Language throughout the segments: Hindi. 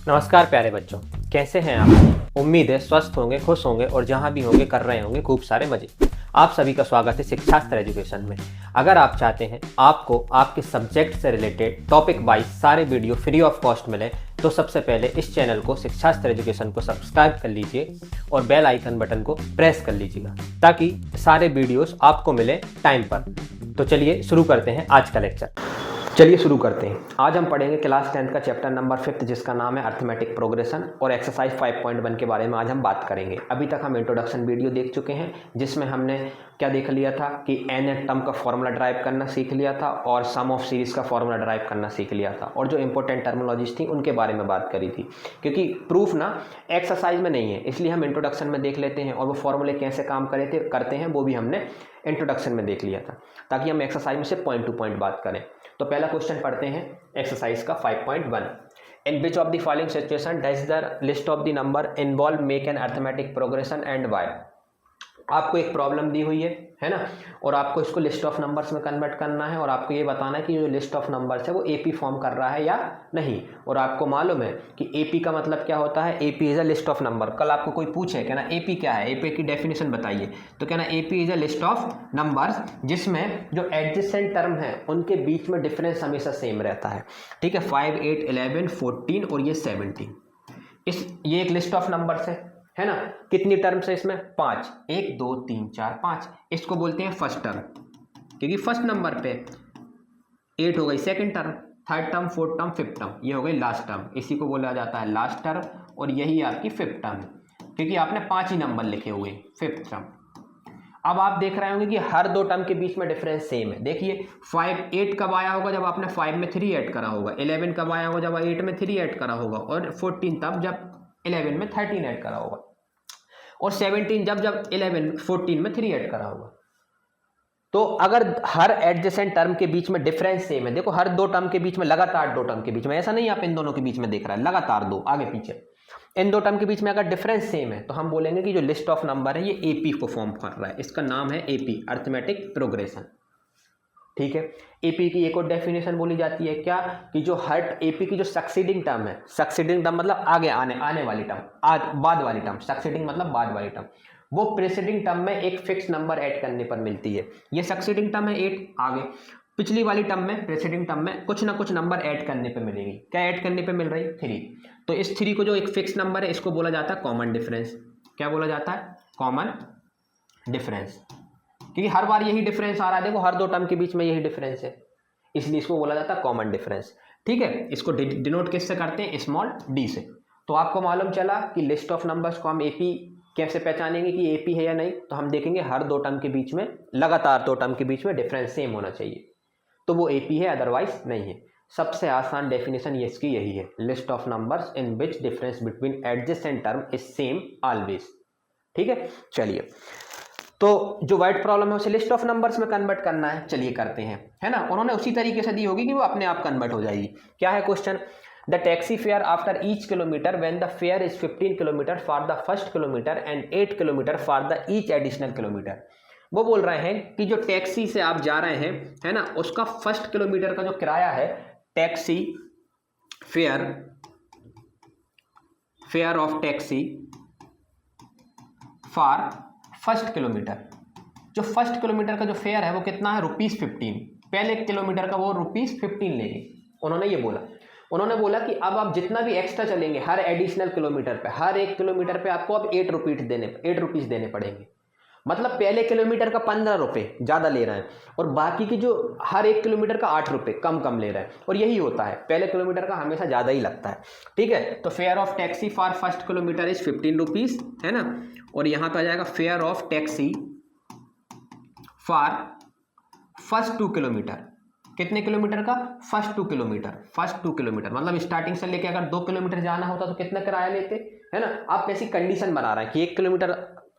नमस्कार प्यारे बच्चों, कैसे हैं आप। उम्मीद है स्वस्थ होंगे, खुश होंगे और जहां भी होंगे कर रहे होंगे खूब सारे मजे। आप सभी का स्वागत है शिक्षास्त्र एजुकेशन में। अगर आप चाहते हैं आपको आपके सब्जेक्ट से रिलेटेड टॉपिक वाइज सारे वीडियो फ्री ऑफ कॉस्ट मिले तो सबसे पहले इस चैनल को शिक्षास्त्र एजुकेशन को सब्सक्राइब कर लीजिए और बेल आइकन बटन को प्रेस कर लीजिएगा ताकि सारे वीडियोस आपको मिले टाइम पर। तो चलिए शुरू करते हैं आज का लेक्चर। चलिए शुरू करते हैं। आज हम पढ़ेंगे क्लास 10th का चैप्टर नंबर 5 जिसका नाम है अर्थमेटिक प्रोग्रेशन और एक्सरसाइज 5.1 के बारे में आज हम बात करेंगे। अभी तक हम इंट्रोडक्शन वीडियो देख चुके हैं जिसमें हमने क्या देख लिया था कि एन टर्म का फॉर्मूला ड्राइव करना सीख लिया था और सम ऑफ सीरीज का फॉर्मूला ड्राइव करना सीख लिया था और जो इंपॉर्टेंट टर्मिनोलॉजीज थी उनके बारे में बात करी थी। क्योंकि प्रूफ ना एक्सरसाइज में नहीं है इसलिए हम इंट्रोडक्शन में देख लेते हैं और वो फॉर्मूले कैसे काम करते हैं वो भी हमने इंट्रोडक्शन में देख लिया था ताकि हम एक्सरसाइज में से पॉइंट टू पॉइंट बात करें। तो पहला क्वेश्चन पढ़ते हैं एक्सरसाइज का 5.1। In which of the following situation does the list of the number involve make an arithmetic progression and why. आपको एक प्रॉब्लम दी हुई है ना, और आपको इसको लिस्ट ऑफ नंबर्स में कन्वर्ट करना है और आपको ये बताना है कि जो लिस्ट ऑफ नंबर्स है वो एपी फॉर्म कर रहा है या नहीं। और आपको मालूम है कि एपी का मतलब क्या होता है, AP is a list of number. कल आपको कोई पूछे कहना एपी क्या है, एपी की डेफिनेशन बताइए, तो कहना AP is a list of numbers जिसमें जो एडजेसेंट टर्म है उनके बीच में डिफरेंस हमेशा सेम रहता है। ठीक है, 5, 8, 11, 14 और ये 17। ये एक लिस्ट ऑफ नंबर्स है ना। कितनी टर्म्स है इसमें? 5, 1 2 3 4 5। इसको बोलते हैं फर्स्ट टर्म क्योंकि फर्स्ट नंबर पे 8 हो गई second term, third term, fourth term, fifth term, ये हो गई लास्ट टर्म। इसी को बोला जाता है लास्ट टर्म और यही आपकी फिफ्थ टर्म क्योंकि आपने 5 ही नंबर लिखे हुए हैं फिफ्थ टर्म। अब आप देख रहे होंगे कि हर दो टर्म के बीच में डिफरेंस सेम है। देखिए 8 कब आया होगा? जब आपने 5 में 3 ऐड करा होगा। 11 कब आया होगा? जब 8 में 3 ऐड करा होगा। और 14 तब जब 11 में 13 ऐड करा होगा। और 17 जब 14 में 3 ऐड करा होगा। तो अगर हर एडजेसेंट टर्म के बीच में डिफरेंस सेम है, देखो हर दो टर्म के बीच में लगातार दो टर्म के बीच में, ऐसा नहीं आप इन दोनों के बीच में देख रहा है लगातार दो आगे पीछे, इन दो टर्म के बीच में अगर डिफरेंस सेम है तो हम बोलेंगे कि जो लिस्ट ऑफ नंबर है ये एपी को फॉर्म कर रहा है। इसका नाम है एपी, अर्थमेटिक प्रोग्रेशन। ठीक है, एपी की एक और डेफिनेशन बोली जाती है क्या, कि जो हर एपी की जो सक्सीडिंग टर्म है, सक्सीडिंग टर्म मतलब आगे आने वाली टर्म, बाद वाली टर्म, सक्सीडिंग मतलब बाद वाली टर्म, वो प्रीसीडिंग टर्म में एक फिक्स नंबर ऐड करने पर मिलती है। ये सक्सीडिंग टर्म है 8, आगे पिछली वाली टर्म में, प्रीसीडिंग टर्म में कुछ ना कुछ नंबर ऐड करने पे मिलेगी। क्या ऐड करने पे मिल रही? 3। तो इस 3 को जो एक फिक्स नंबर है इसको बोला जाता है कॉमन डिफरेंस। क्या बोला जाता है? Common difference. क्योंकि हर बार यही डिफरेंस आ रहा है, देखो हर दो टर्म के बीच में यही डिफरेंस है, इसलिए इसको बोला जाता है कॉमन डिफरेंस। ठीक है, इसको डिनोट किससे करते हैं? स्मॉल डी से। तो आपको मालूम चला कि लिस्ट ऑफ नंबर्स को हम एपी कैसे पहचानेंगे कि एपी है या नहीं, तो हम देखेंगे हर दो टर्म के बीच में, लगातार दो टर्म के बीच में डिफरेंस सेम होना चाहिए तो वो एपी है, अदरवाइज नहीं है। सबसे आसान डेफिनेशन ये इसकी यही है, list of numbers in which difference between adjacent term is same always. ठीक है, चलिए तो जो वर्ड प्रॉब्लम है उसे लिस्ट ऑफ नंबर्स में कन्वर्ट करना है। चलिए करते हैं, है ना। उन्होंने उसी तरीके से दी होगी कि वो अपने आप कन्वर्ट हो जाएगी। क्या है question? The taxi fare after each kilometre when the fair is 15 kilometre for the first kilometre and 8 kilometre for the each additional kilometre. वो बोल रहे हैं कि जो टैक्सी से आप जा रहे हैं, है ना, उसका फर्स्ट किलोमीटर का जो किराया है, taxi fare of taxi for first kilometre, जो फर्स्ट किलोमीटर का जो फेयर है वो कितना है? ₹15। पहले किलोमीटर का वो ₹15 लेंगे। उन्होंने बोला कि अब आप जितना भी एक्स्ट्रा चलेंगे हर एडिशनल किलोमीटर पे, हर एक किलोमीटर पे आपको अब 8 रुपीज देने पड़ेंगे। मतलब पहले किलोमीटर का 15 रुपये ज़्यादा ले रहे हैं और बाकी की जो हर एक किलोमीटर का 8 रुपये कम ले रहे हैं। और यही होता है, पहले किलोमीटर का हमेशा ज़्यादा ही लगता है। ठीक है, तो fair of taxi for first kilometre is 15 rupees, है ना। और यहाँ पे आ जाएगा fair of taxi for first 2 kilometre. कितने किलोमीटर का? फर्स्ट 2 किलोमीटर मतलब स्टार्टिंग से लेके अगर 2 किलोमीटर जाना होता तो कितना किराया लेते, है ना। आप ऐसी कंडीशन बना रहे हैं कि 1 किलोमीटर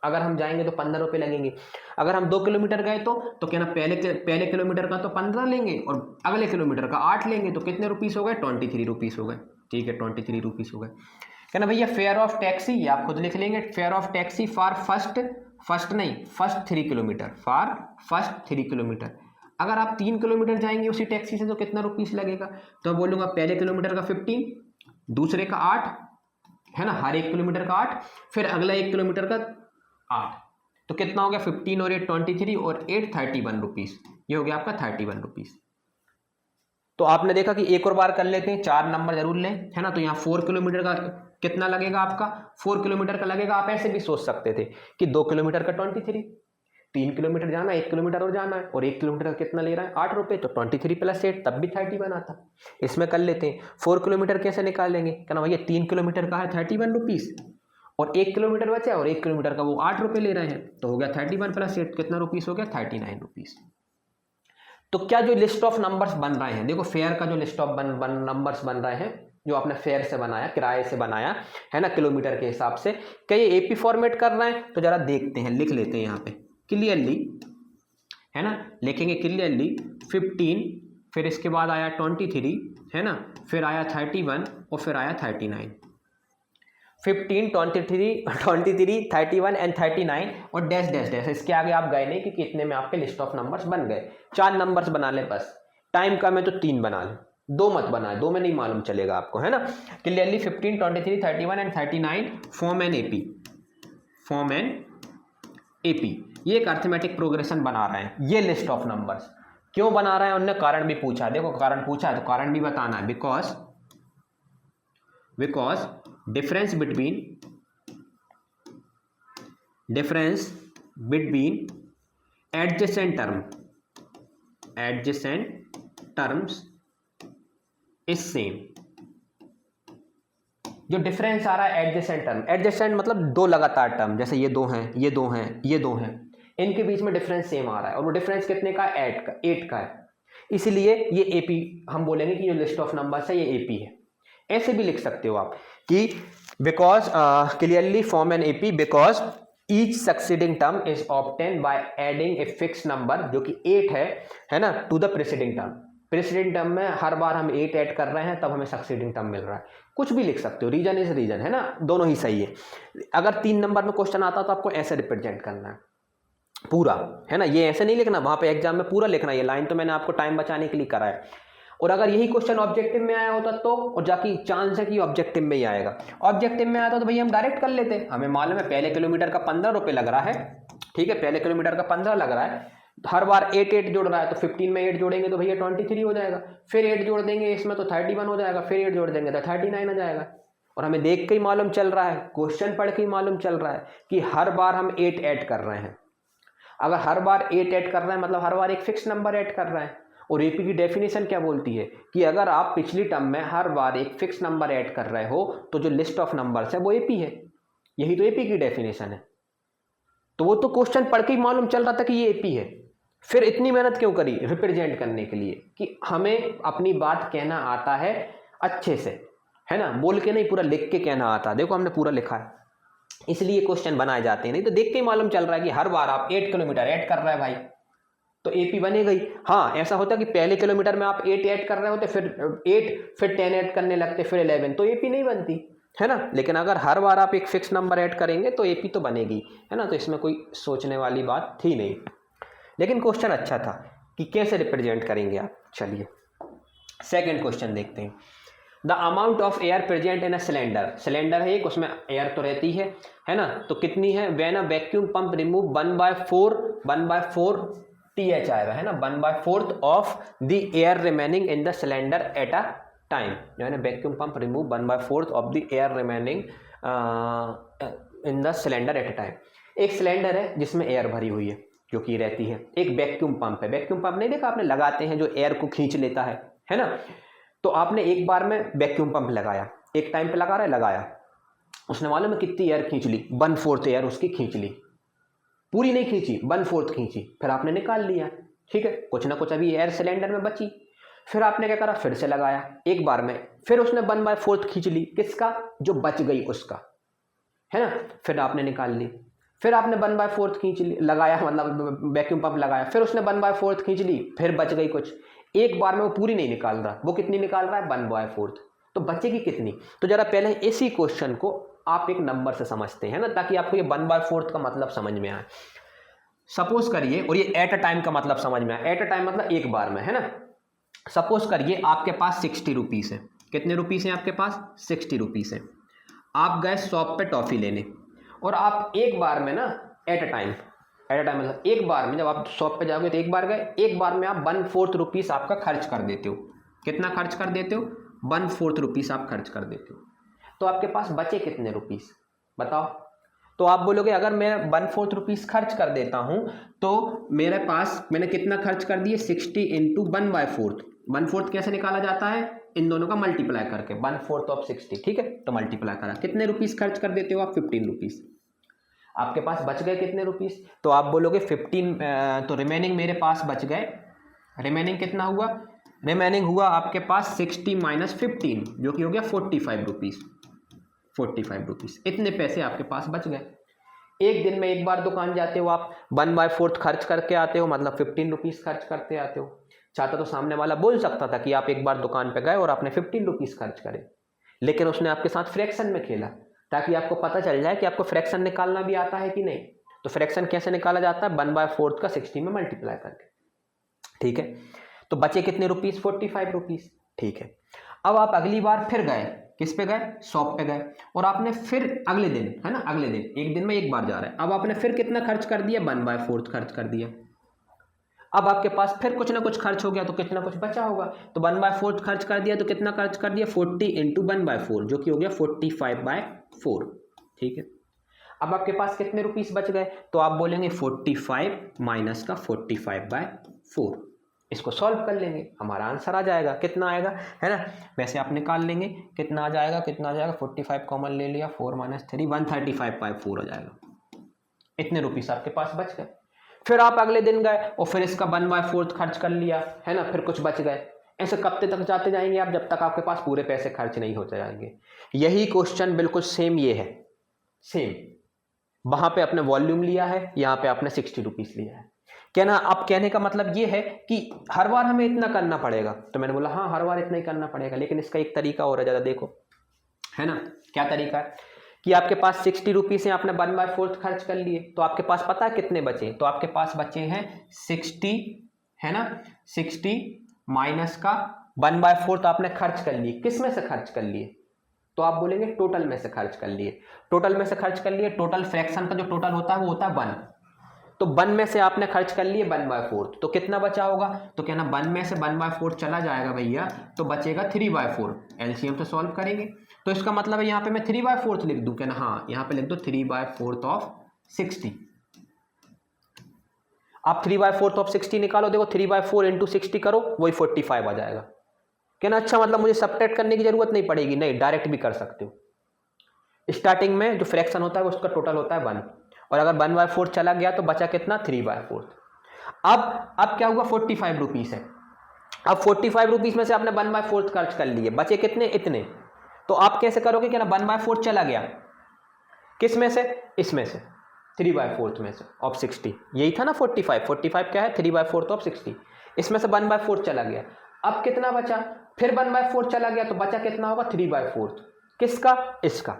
अगर हम जाएंगे तो 15 रुपये लगेंगे। अगर हम 2 किलोमीटर गए तो कहना पहले किलोमीटर का तो 15 लेंगे और अगले किलोमीटर का 8 लेंगे, तो कितने रुपीज़ हो गए? 23 रुपीज़ हो गए। ठीक है, 23 रुपीज़ हो गए। कहना भैया फेयर ऑफ टैक्सी, ये आप खुद लिख लेंगे, fair of taxi for first 3 kilometre, for first 3 kilometre. अगर आप 3 किलोमीटर जाएंगे उसी टैक्सी से तो कितना रुपीज़ लगेगा? तो मैं बोलूँगा पहले किलोमीटर का 15, दूसरे का 8 है ना, हर 1 किलोमीटर का 8, फिर अगला 1 किलोमीटर का 8, तो कितना हो गया 15 और 8 23 और 8 31 रुपीज, ये हो गया आपका 31 रुपीज। तो आपने देखा कि एक और बार कर लेते हैं, 4 नंबर जरूर लें, है ना। तो यहाँ 4 किलोमीटर का कितना लगेगा आपका, 4 किलोमीटर का लगेगा। आप ऐसे भी सोच सकते थे कि 2 किलोमीटर का 23, 3 किलोमीटर जाना, 1 किलोमीटर और जाना है, और 1 किलोमीटर का कितना ले रहा है 8 रुपये, तो 23 + 8 तब भी 31 आता। इसमें कर लेते हैं 4 किलोमीटर कैसे निकालेंगे, कहना भैया 3 किलोमीटर का है 31 रुपीज़, और 1 किलोमीटर बचा और 1 किलोमीटर का वो 8 रुपये ले रहे हैं, तो हो गया 31 + 8 कितना रुपीज़ हो गया 39 रुपीज़। तो क्या जो लिस्ट ऑफ नंबर्स बन रहे हैं, देखो फेयर का जो लिस्ट ऑफ नंबर्स बन रहे हैं, जो आपने फेयर से बनाया, किराए से बनाया है ना, किलोमीटर के हिसाब से, क्या ये एपी फॉर्मेट कर रहे हैं, तो जरा देखते हैं, लिख लेते हैं यहाँ पे क्लियरली, है ना, लिखेंगे क्लियरली 15, फिर इसके बाद आया 23 है ना, फिर आया 31 और फिर आया 39, 15 23 31 एंड 39 और डैश डैश डैश, इसके आगे आप गए नहीं क्योंकि इतने में आपके लिस्ट ऑफ नंबर्स बन गए। 4 नंबर्स बना ले बस, टाइम कम है तो 3 बना ले, 2 मत बनाए, 2 में नहीं मालूम चलेगा आपको, है ना। Clearly 15 23 31 and 39 form an AP, form an AP, ये एक अर्थमेटिक प्रोग्रेशन बना रहे हैं। ये लिस्ट ऑफ नंबर्स क्यों बना रहे हैं, उन्होंने कारण भी पूछा, देखो कारण पूछा है तो कारण भी बताना है, because difference between adjacent terms is same। जो डिफरेंस आ रहा है एडजेसेंट टर्म, एडजेसेंट मतलब 2 लगातार टर्म, जैसे ये 2 हैं, ये 2 हैं, ये 2 हैं, इनके बीच में डिफरेंस सेम आ रहा है, और वो डिफरेंस कितने का है 8 का है, इसीलिए ये एपी हम बोलेंगे कि जो लिस्ट ऑफ नंबर्स है ये एपी है। ऐसे भी लिख सकते हो आप कि because clearly form an AP because each succeeding term is obtain by adding a fix number, जो कि 8 है ना, to the preceding term. Preceding term में हर बार हम 8 ऐड कर रहे हैं तब हमें सक्सीडिंग टर्म मिल रहा है। कुछ भी लिख सकते हो, रीजन इज रीजन, है ना, दोनों ही सही है। अगर 3 नंबर में क्वेश्चन आता तो आपको ऐसे रिप्रेजेंट करना है पूरा, है ना, ये ऐसे नहीं लिखना, वहां पे एग्जाम में पूरा लिखना। ये लाइन तो मैंने आपको टाइम बचाने के लिए करा है, और अगर यही क्वेश्चन ऑब्जेक्टिव में आया होता तो, और जाके चांस है कि ऑब्जेक्टिव में ही आएगा, ऑब्जेक्टिव में आता तो भैया हम डायरेक्ट कर लेते, हमें मालूम है पहले किलोमीटर का 15 रुपये लग रहा है, ठीक है, पहले किलोमीटर का 15 लग रहा है, हर बार 8 जोड़ रहा है, तो 15 में 8 जोड़ेंगे तो भैया 23 हो जाएगा, फिर 8 जोड़ देंगे इसमें तो 31 हो जाएगा, फिर 8 जोड़ देंगे तो 39 आ जाएगा। और हमें देख के ही मालूम चल रहा है, क्वेश्चन पढ़ के ही मालूम चल रहा है कि हर बार हम 8 ऐड कर रहे हैं। अगर हर बार 8 ऐड कर रहे हैं मतलब हर बार एक फिक्स नंबर ऐड कर रहे हैं। और एपी की डेफिनेशन क्या बोलती है कि अगर आप पिछली टर्म में हर बार एक फिक्स नंबर ऐड कर रहे हो तो जो लिस्ट ऑफ नंबर्स है वो एपी है। यही तो एपी की डेफिनेशन है। तो वो तो क्वेश्चन पढ़ के ही मालूम चल रहा था कि ये एपी है, फिर इतनी मेहनत क्यों करी रिप्रेजेंट करने के लिए कि हमें अपनी बात कहना आता है अच्छे से, है ना, बोल के नहीं, पूरा लिख के कहना आता है। देखो हमने पूरा लिखा है, इसलिए क्वेश्चन बनाए जाते हैं, नहीं तो देख के ही मालूम चल रहा है कि हर बार आप 8 किलोमीटर ऐड कर रहे हैं भाई तो एपी बनेगा ही। हाँ, ऐसा होता है कि पहले किलोमीटर में आप 8 ऐड कर रहे होते, फिर 8 फिर 10 ऐड करने लगते, फिर 11, तो एपी नहीं बनती, है ना। लेकिन अगर हर बार आप एक फिक्स नंबर ऐड करेंगे तो एपी तो बनेगी, है ना। तो इसमें कोई सोचने वाली बात थी नहीं, लेकिन क्वेश्चन अच्छा था कि कैसे रिप्रेजेंट करेंगे आप। चलिए सेकंड क्वेश्चन देखते हैं। The amount of air present in a cylinder, cylinder है एक, उसमें एयर तो रहती है ना, तो कितनी है, when a vacuum pump remove 1/4 TH आएगा, है ना, 1/4 of the air remaining in the cylinder at a time, यानी vacuum pump remove 1/4 of the air remaining in the cylinder at a time. एक सिलेंडर है जिसमें एयर भरी हुई है जो कि रहती है, एक वैक्यूम पंप है। वैक्यूम पंप नहीं देखा आपने, लगाते हैं जो एयर को खींच लेता है ना। तो आपने एक बार में वैक्यूम पंप लगाया, एक टाइम पे लगा रहा है, लगाया, उसने मालूम है कितनी एयर खींच ली, 1/4 एयर उसकी खींच ली, पूरी नहीं खींची, 1/4 खींची, फिर आपने निकाल लिया, ठीक है, कुछ ना कुछ अभी एयर सिलेंडर में बची। फिर आपने क्या करा, फिर से लगाया एक बार में, फिर उसने 1/4 खींच ली, किसका, जो बच गई उसका, है ना, फिर आपने निकाल ली। फिर आपने 1/4 खींच ली, लगाया, मतलब वैक्यूम पंप लगाया, फिर उसने 1/4 खींच ली, फिर बच गई कुछ, एक बार में वो पूरी नहीं निकाल रहा, वो कितनी निकाल रहा है, 1/4, तो बचेगी कितनी। तो जरा पहले इसी क्वेश्चन को आप एक नंबर से समझते हैं ना, ताकि आपको ये 1/4 का मतलब समझ में आए। सपोज करिए, और ये एट अ टाइम का मतलब समझ में आए, एट अ टाइम मतलब एक बार में, है ना। सपोज करिए आपके पास 60 रुपीज़ है, कितने रुपीस हैं आपके पास? 60 रुपीस हैं। आप गए शॉप पे टॉफ़ी लेने और आप एक बार में ना एट अ टाइम मतलब एक बार में जब आप शॉप पे जाओगे तो एक बार गए, एक बार में आप 1/4 रुपीस आपका खर्च कर देते हो। कितना खर्च कर देते हो? 1/4 रुपीस आप खर्च कर देते हो। तो आपके पास बचे कितने रुपीस बताओ? तो आप बोलोगे अगर मैं 1/4 रुपीस खर्च कर देता हूं तो मेरे पास मैंने कितना खर्च कर दिए? 60 इंटू 1/4। 1/4 कैसे निकाला जाता है? इन दोनों का मल्टीप्लाई करके 1/4 ऑफ 60। ठीक है, तो मल्टीप्लाई करा, कितने रुपीस खर्च कर देते हो आप? 15 रुपीस। आपके पास बच गए कितने रुपीस? तो आप बोलोगे 15, तो रिमेनिंग मेरे पास बच गए। रिमेनिंग कितना हुआ? रिमेनिंग हुआ आपके पास 60 माइनस 15 जो कि हो गया 45 रुपीस। 45 रुपीस, इतने पैसे आपके पास बच गए। एक दिन में एक बार दुकान जाते हो आप, 1/4 खर्च करके आते हो, मतलब 15 रुपीस खर्च करते आते हो। चाहता तो सामने वाला बोल सकता था कि आप एक बार दुकान पे गए और आपने 15 रुपीस खर्च करे, लेकिन उसने आपके साथ फ्रैक्शन में खेला ताकि आपको पता चल जाए कि आपको फ्रैक्शन निकालना भी आता है कि नहीं। तो फ्रैक्शन कैसे निकाला जाता है? 1/4 का 60 में मल्टीप्लाई करके। ठीक है, तो बचे कितने रुपीस? 45 रुपीस। ठीक है, अब आप अगली बार फिर गए, किस पे गए? शॉप पे गए, और आपने फिर अगले दिन, है ना, अगले दिन, एक दिन में एक बार जा रहा है, अब आपने फिर कितना खर्च कर दिया? 1/4 खर्च कर दिया। अब आपके पास फिर कुछ ना कुछ खर्च हो गया तो कुछ ना कुछ बचा होगा, तो 1/4 खर्च कर दिया तो कितना खर्च कर दिया? 40 इंटू 1/4 जो कि हो गया 45/4। ठीक है, अब आपके पास कितने रुपीस बच गए? तो आप बोलेंगे 45 माइनस का 45/4। इसको सॉल्व कर लेंगे, हमारा आंसर आ जाएगा। कितना आएगा, है ना, वैसे आप निकाल लेंगे कितना आ जाएगा। कितना आ जाएगा? 45 कॉमन ले लिया, 4 माइनस 3 135/4 हो जाएगा। इतने रुपीस आपके पास बच गए। फिर आप अगले दिन गए और फिर इसका 1/4 खर्च कर लिया, है ना, फिर कुछ बच गए। ऐसे कब तक जाते जाएंगे आप, जब तक आपके पास पूरे पैसे खर्च नहीं हो जाएंगे। यही क्वेश्चन बिल्कुल सेम ये है, सेम। वहां पे आपने वॉल्यूम लिया है, यहाँ पे आपने 60 रुपीस लिया है। कहना, अब कहने का मतलब ये है कि हर बार हमें इतना करना पड़ेगा। तो मैंने बोला हाँ, हर बार इतना ही करना पड़ेगा, लेकिन इसका एक तरीका और है, ज़्यादा देखो, है ना। क्या तरीका है कि आपके पास 60 रुपीस हैं, आपने 1/4 खर्च कर लिए, तो आपके पास पता है कितने बचे? तो आपके पास बचे हैं 60, है ना, 60 माइनस का 1/4 आपने खर्च कर लिए। किस में से खर्च कर लिए? तो आप बोलेंगे टोटल में से खर्च कर लिए। टोटल में से खर्च कर लिए, टोटल फ्रैक्शन का जो टोटल होता है वो होता है 1। तो 1 में से आपने खर्च कर लिए 1/4, तो कितना बचा होगा? तो कहना 1 में से 1/4 चला जाएगा भैया, तो बचेगा 3/4। एलसीएम से सॉल्व करेंगे, तो इसका मतलब है यहाँ पे मैं 3/4 लिख दूं। कहना हाँ, यहाँ पे लिख दो 3/4 ऑफ 60। आप 3/4 ऑफ 60 निकालो, देखो 3/4 इंटू 60 करो, वही 45 आ जाएगा। कहना अच्छा, मतलब मुझे सब्ट्रैक्ट करने की जरूरत नहीं पड़ेगी। नहीं, डायरेक्ट भी कर सकते हो। स्टार्टिंग में जो फ्रैक्शन होता है उसका टोटल होता है 1, और अगर 1/4 चला गया तो बचा कितना? 3/4। अब क्या हुआ? 45 रुपीस है। अब 45 रुपीस में से आपने 1/4 खर्च कर लिए, बचे कितने? इतने। तो आप कैसे करोगे कि ना 1/4 चला गया, किस में से? इसमें से, 3/4 में से ऑफ 60। यही था ना 45 क्या है? 3/4 ऑफ 60। इसमें से 1/4 चला गया, अब कितना बचा? फिर 1/4 चला गया तो बचा कितना होगा? 3/4। किसका? इसका।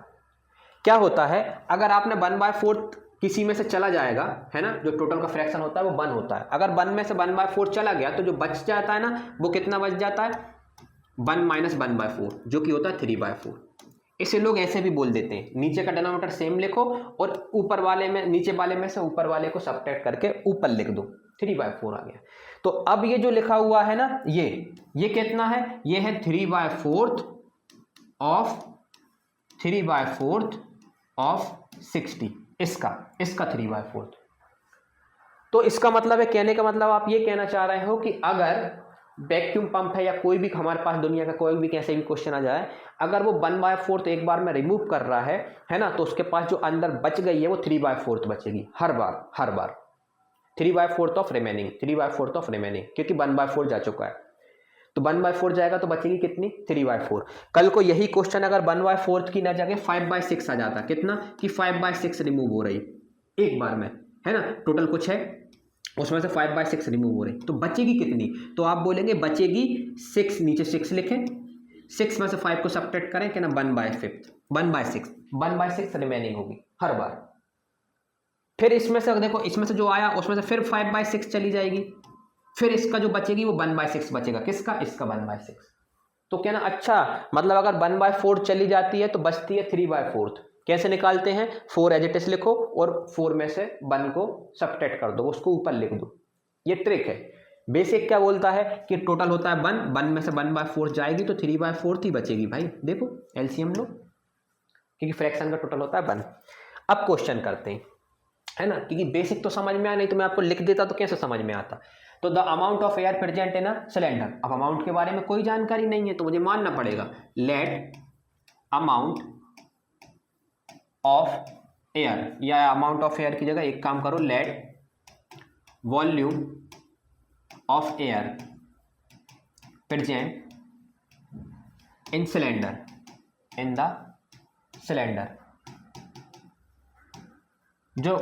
क्या होता है, अगर आपने 1/4 किसी में से चला जाएगा, है ना, जो टोटल का फ्रैक्शन होता है वो 1 होता है। अगर 1 में से 1/4 चला गया तो जो बच जाता है ना, वो कितना बच जाता है? 1 माइनस 1/4 जो कि होता है 3/4। इसे लोग ऐसे भी बोल देते हैं, नीचे का डिनोमिनेटर सेम लिखो और ऊपर वाले में, नीचे वाले में से ऊपर वाले को सब्ट्रैक्ट करके ऊपर लिख दो, 3/4 आ गया। तो अब ये जो लिखा हुआ है ना, ये कितना है? ये है 3/4 ऑफ 60। इसका 3/4। तो इसका मतलब है, कहने का मतलब आप ये कहना चाह रहे हो कि अगर वैक्यूम पंप है या कोई भी हमारे पास दुनिया का कोई भी कैसे भी क्वेश्चन आ जाए, अगर वो 1/4 एक बार में रिमूव कर रहा है ना, तो उसके पास जो अंदर बच गई है वो 3/4 बचेगी हर बार। 3/4 ऑफ रिमेनिंग, क्योंकि 1/4 जा चुका है, तो 1/4 जाएगा तो बचेगी कितनी? 3/4। कल को यही क्वेश्चन अगर 1/4 की ना जगह 5/6 आ जाता, कितना कि 5/6 रिमूव हो रही एक बार में, है ना, टोटल कुछ है उसमें से 5/6 रिमूव हो रही, तो बचेगी कितनी? तो आप बोलेंगे बचेगी 6, नीचे 6 लिखें, 6 में से 5 को सब्ट्रैक्ट करें कि ना 1/6 रिमेनिंग होगी हर बार। फिर इसमें से देखो, इसमें से जो आया उसमें से फिर 5/6 चली जाएगी, फिर इसका जो बचेगी वो 1/6 बचेगा। किसका? इसका 1/6। तो कहना अच्छा मतलब अगर 1/4 चली जाती है तो बचती है 3/4। कैसे निकालते हैं, 4 एज इट इज लिखो और 4 में से 1 को सबट्रैक्ट कर दो, उसको ऊपर लिख दो। ये ट्रिक है। बेसिक क्या बोलता है कि टोटल होता है 1 में से 1/4 जाएगी तो 3/4 ही बचेगी भाई। देखो एलसीएम लो, क्योंकि फ्रैक्शन का टोटल होता है 1। अब क्वेश्चन करते हैं, है ना, क्योंकि बेसिक तो समझ में आया, नहीं तो मैं आपको लिख देता तो कैसे समझ में आता। तो the amount of air present in a cylinder. अब अमाउंट के बारे में कोई जानकारी नहीं है तो मुझे मानना पड़ेगा, लेट अमाउंट ऑफ एयर, या अमाउंट ऑफ एयर की जगह एक काम करो, let volume of air present in cylinder, in the cylinder. जो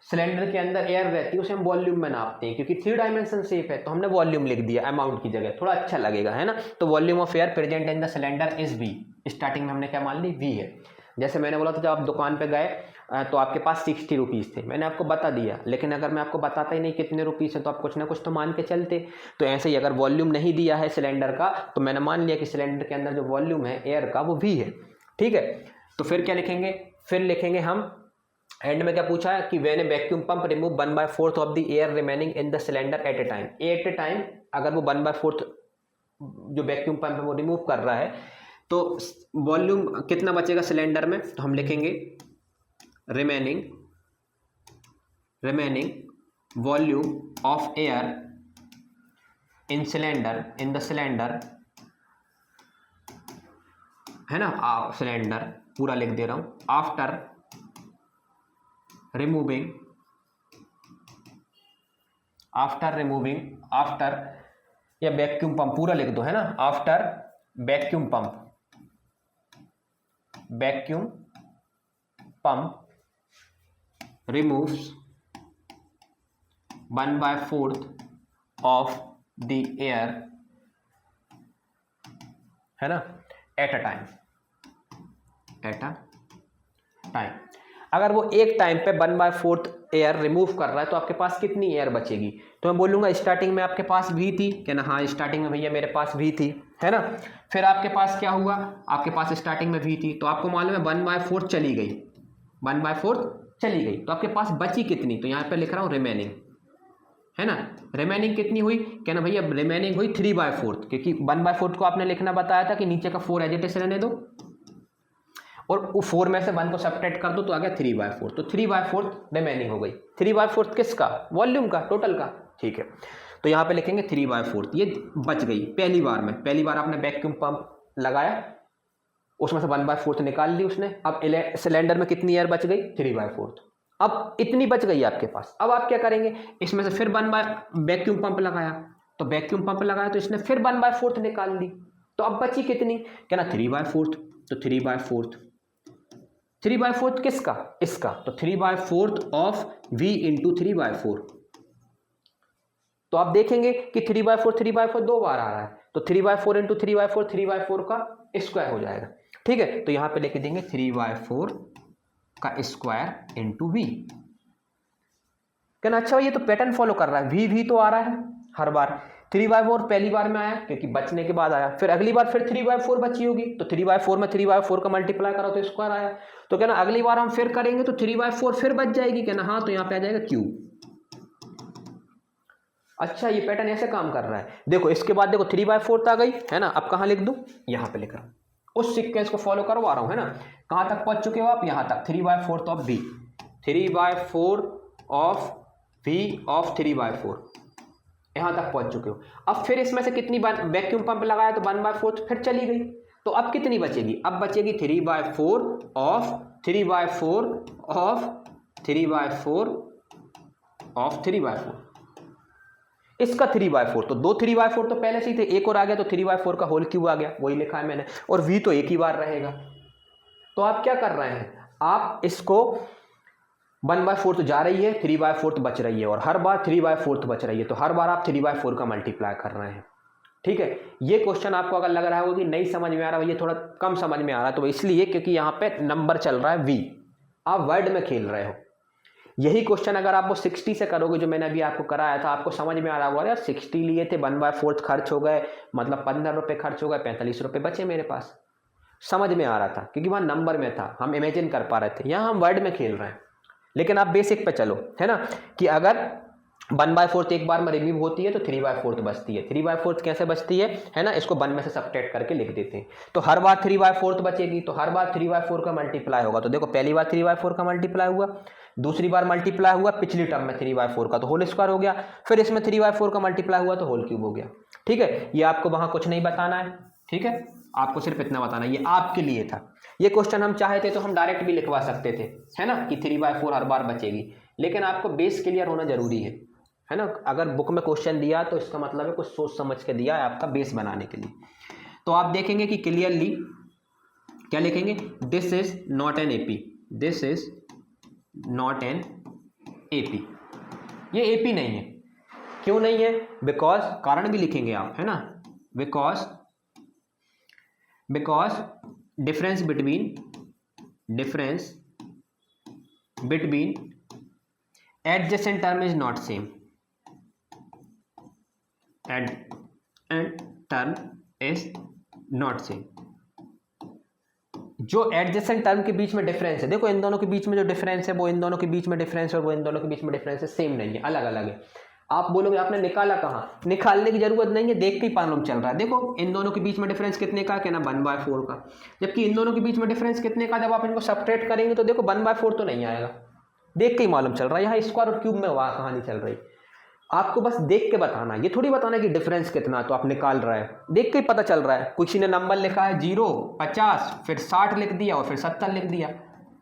सिलेंडर के अंदर एयर रहती है उसे हम वॉल्यूम में नापते हैं, क्योंकि 3 डायमेंशन शेप है तो हमने वॉल्यूम लिख दिया अमाउंट की जगह, थोड़ा अच्छा लगेगा, है ना। तो volume of air present in the cylinder is V. Starting में हमने क्या मान ली, वी है। जैसे मैंने बोला था जब आप दुकान पे गए तो आपके पास 60 रुपीज़ थे, मैंने आपको बता दिया, लेकिन अगर मैं आपको बताता ही नहीं कितने रुपीज़ है तो आप कुछ ना कुछ तो मान के चलते। तो ऐसे ही अगर वॉल्यूम नहीं दिया है सिलेंडर का तो मैंने मान लिया कि सिलेंडर के अंदर जो वॉल्यूम है एयर का वो वी है, ठीक है। तो फिर क्या लिखेंगे, फिर लिखेंगे हम एंड में क्या पूछा है कि when A vacuum pump remove 1/4 of the air remaining in the cylinder eight A time, अगर वो 1/4 जो वैक्यूम पंप है वो रिमूव कर रहा है तो वॉल्यूम कितना बचेगा सिलेंडर में, तो हम लिखेंगे remaining volume of air in cylinder, in the cylinder, है ना, सिलेंडर पूरा लिख दे रहा हूं, आफ्टर रिमूविंग या वैक्यूम पंप पूरा लिख दो, है ना, after vacuum pump removes 1/4 of the air, है ना, एट अ टाइम। अगर वो एक टाइम पे 1/4 एयर रिमूव कर रहा है तो आपके पास कितनी एयर बचेगी, तो मैं बोलूंगा स्टार्टिंग में आपके पास भी थी, कहना हाँ स्टार्टिंग में भैया मेरे पास भी थी, है ना। फिर आपके पास क्या हुआ, आपके पास स्टार्टिंग में भी थी तो आपको मालूम है 1/4 चली गई, 1/4 चली गई तो आपके पास बची कितनी, तो यहाँ पे लिख रहा हूँ रिमेनिंग, है ना। रिमेनिंग कितनी हुई, कहना भैया रिमेनिंग हुई 3/4, क्योंकि 1/4 को आपने लिखना बताया था कि नीचे का 4 एज इट इज रहने दो और 4 में से 1 को सब्ट्रैक्ट कर दो तो आ गया 3/4, तो 3/4 रिमेनिंग हो गई। 3/4 किसका, वॉल्यूम का, टोटल का, ठीक है। तो यहाँ पे लिखेंगे 3/4, ये बच गई पहली बार में। पहली बार आपने वैक्यूम पंप लगाया, उसमें से 1/4 निकाल ली उसने, अब सिलेंडर में कितनी एयर बच गई, 3/4। अब इतनी बच गई आपके पास, अब आप क्या करेंगे, इसमें से फिर वैक्यूम पंप लगाया, तो वैक्यूम पंप लगाया तो इसने फिर 1/4 निकाल ली, तो अब बची कितनी, कहना 3/4, तो 3/4 किसका, इसका, तो 3/4 ऑफ v इंटू 3/4। तो आप देखेंगे कि 3/4 दो बार आ रहा है, तो 3/4 इंटू 3/4 का स्क्वायर हो जाएगा, ठीक है। तो यहां पे लेके देंगे 3/4 का स्क्वायर इंटू वी। कहना अच्छा ये तो पैटर्न फॉलो कर रहा है, वी तो आ रहा है हर बार। 3/4 पहली बार में आया क्योंकि बचने के बाद आया, फिर अगली बार फिर 3/4 बची होगी तो 3/4 में 3/4 का मल्टीप्लाई करो तो स्क्वायर आया। तो कहना अगली बार हम फिर करेंगे तो 3/4 फिर बच जाएगी, कहना हाँ, तो यहाँ पे आ जाएगा क्यू। अच्छा ये पैटर्न ऐसे काम कर रहा है, देखो इसके बाद देखो 3/4 आ गई, है ना। अब कहाँ लिख दूं, यहाँ पे लिख रहा हूं, उस सीक्वेंस को फॉलो करवा रहा हूं, है ना। कहां तक पहुंच चुके हो आप, यहां तक 3/4 of v, 3/4 of v of 3/4, यहां तक पहुंच चुके हो। अब फिर इसमें से कितनी बार वैक्यूम पंप लगाया तो 1/4 फिर चली गई, तो अब कितनी बचेगी, अब बचेगी 3/4 ऑफ 3/4 ऑफ 3/4 ऑफ 3/4, इसका 3/4, तो 2 3/4 तो पहले से ही थे, एक और आ गया तो 3/4 का होल क्यूब आ गया, वही लिखा है मैंने, और v तो एक ही बार रहेगा। तो आप क्या कर रहे हैं, आप इसको 1/4 तो जा रही है, 3/4 तो बच रही है, और हर बार 3/4 बच रही है, तो हर बार आप 3/4 का मल्टीप्लाई कर रहे हैं, ठीक है। ये क्वेश्चन आपको अगर लग रहा हो कि नहीं समझ में आ रहा, ये थोड़ा कम समझ में आ रहा है, तो इसलिए क्योंकि यहाँ पे नंबर चल रहा है v, आप वर्ड में खेल रहे हो। यही क्वेश्चन अगर आप वो 60 से करोगे जो मैंने अभी आपको कराया था, आपको समझ में आ रहा होगा यार 60 लिए थे, 1/4 खर्च हो गए, मतलब 15 रुपये खर्च हो गए, 45 रुपये बचे मेरे पास। समझ में आ रहा था क्योंकि वहाँ नंबर में था, हम इमेजिन कर पा रहे थे। यहाँ हम वर्ड में खेल रहे हैं। लेकिन आप बेसिक पे चलो, है ना, कि अगर 1/4 एक बार में रिमूव होती है तो 3/4 बचती है। 3/4 कैसे बचती है ना, इसको 1 में से सब्ट्रैक्ट करके लिख देते हैं। तो हर बार 3/4 बचेगी, तो हर बार 3/4 का मल्टीप्लाई होगा। तो देखो पहली बार 3/4 का मल्टीप्लाई हुआ, दूसरी बार मल्टीप्लाई हुआ पिछली टर्म में 3/4 का, तो होल स्क्वायर हो गया। फिर इसमें 3/4 का मल्टीप्लाई हुआ तो होल क्यूब हो गया। ठीक है, ये आपको वहां कुछ नहीं बताना है। ठीक है, आपको सिर्फ इतना बताना है, ये आपके लिए था। ये क्वेश्चन हम चाहे थे तो हम डायरेक्ट भी लिखवा सकते थे, है ना, कि 3/4 हर बार बचेगी। लेकिन आपको बेस क्लियर होना जरूरी है ना। अगर बुक में क्वेश्चन दिया तो इसका मतलब है कुछ सोच समझ के दिया है आपका बेस बनाने के लिए। तो आप देखेंगे कि क्लियरली क्या लिखेंगे, this is not an AP, this is not an AP. ये एपी नहीं है। क्यों नहीं है? बिकॉज, कारण भी लिखेंगे आप, है ना, because difference between adjacent term is not same, term is not same. जो एडजेसेंट टर्म के बीच में डिफरेंस है, देखो इन दोनों के बीच में जो डिफरेंस है वो इन दोनों के बीच में डिफरेंस है और वो इन दोनों के बीच में डिफरेंस है, सेम नहीं है, अलग अलग है। आप बोलोगे आपने निकाला कहाँ, निकालने की जरूरत नहीं है, देख के ही मालूम चल रहा है। देखो इन दोनों के बीच में डिफरेंस कितने का है ना, 1/4 का। जबकि इन दोनों के बीच में डिफरेंस कितने का, जब आप इनको सब्ट्रैक्ट करेंगे तो देखो 1/4 तो नहीं आएगा, देख के ही मालूम चल रहा है। यहाँ स्क्वायर और क्यूब में वहाँ कहानी चल रही, आपको बस देख के बताना, ये थोड़ी बताना कि डिफरेंस कितना तो आप निकाल रहा है, देख के ही पता चल रहा है। किसी ने नंबर लिखा है 0, 50, फिर 60 लिख दिया और फिर 70 लिख दिया,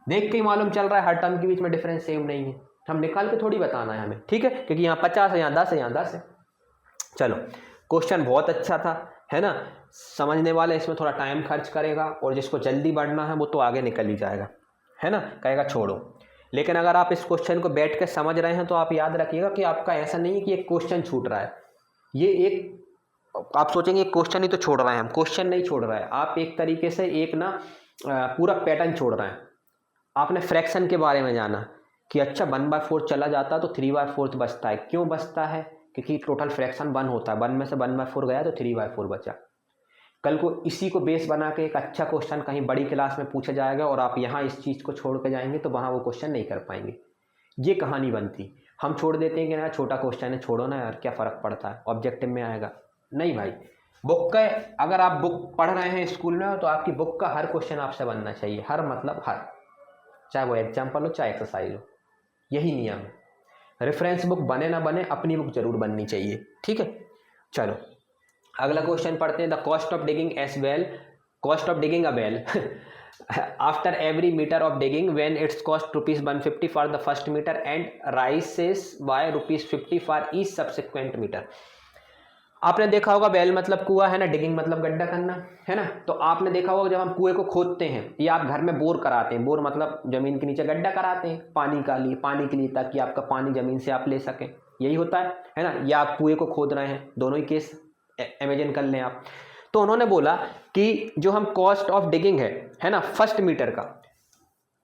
देख के ही मालूम चल रहा है हर टर्म के बीच में डिफरेंस सेम नहीं है। हम निकाल के थोड़ी बताना है हमें, ठीक है, क्योंकि यहाँ 50 है, यहाँ 10 है, यहाँ 10 है। चलो, क्वेश्चन बहुत अच्छा था, है ना। समझने वाले इसमें थोड़ा टाइम खर्च करेगा और जिसको जल्दी बढ़ना है वो तो आगे निकल ही जाएगा, है ना, कहेगा छोड़ो। लेकिन अगर आप इस क्वेश्चन को बैठ के समझ रहे हैं तो आप याद रखिएगा कि आपका ऐसा नहीं है कि एक क्वेश्चन छूट रहा है। ये एक, आप सोचेंगे क्वेश्चन ही तो छोड़ रहे हैं हम, क्वेश्चन नहीं छोड़ रहा है, आप एक तरीके से एक ना पूरा पैटर्न छोड़ रहे हैं। आपने फ्रैक्शन के बारे में जाना कि अच्छा 1/4 चला जाता तो 3/4 बचता है। क्यों बचता है? क्योंकि टोटल फ्रैक्शन 1 होता है, 1 में से 1/4 गया तो 3/4 बचा। कल को इसी को बेस बना के एक अच्छा क्वेश्चन कहीं बड़ी क्लास में पूछा जाएगा और आप यहाँ इस चीज़ को छोड़ के जाएंगे तो वहाँ वो क्वेश्चन नहीं कर पाएंगे। ये कहानी बनती, हम छोड़ देते हैं कि ना छोटा क्वेश्चन है, छोड़ो ना यार, क्या फ़र्क पड़ता है, ऑब्जेक्टिव में आएगा। नहीं भाई, बुक का, अगर आप बुक पढ़ रहे हैं स्कूल में तो आपकी बुक का हर क्वेश्चन आपसे बनना चाहिए, हर मतलब हर, चाहे वो एग्जाम्पल हो चाहे एक्सरसाइज हो, यही नियम है। रेफरेंस बुक बने ना बने, अपनी बुक जरूर बननी चाहिए, ठीक है। चलो अगला क्वेश्चन पढ़ते हैं। The cost of digging a well after every metre of digging when its cost ₹150 for the first metre and rises by ₹50 for each subsequent metre. आपने देखा होगा वेल मतलब कुआं, है ना, डिगिंग मतलब गड्ढा करना, है ना। तो आपने देखा होगा जब हम कुएं को खोदते हैं या आप घर में बोर कराते हैं, बोर मतलब जमीन के नीचे गड्ढा कराते हैं पानी के लिए ताकि आपका पानी जमीन से आप ले सकें, यही होता है ना। या आप कुएं को खोद रहे हैं, दोनों ही केस इमेजिन कर लें आप। तो उन्होंने बोला कि जो हम कॉस्ट ऑफ डिगिंग है ना, फर्स्ट मीटर का,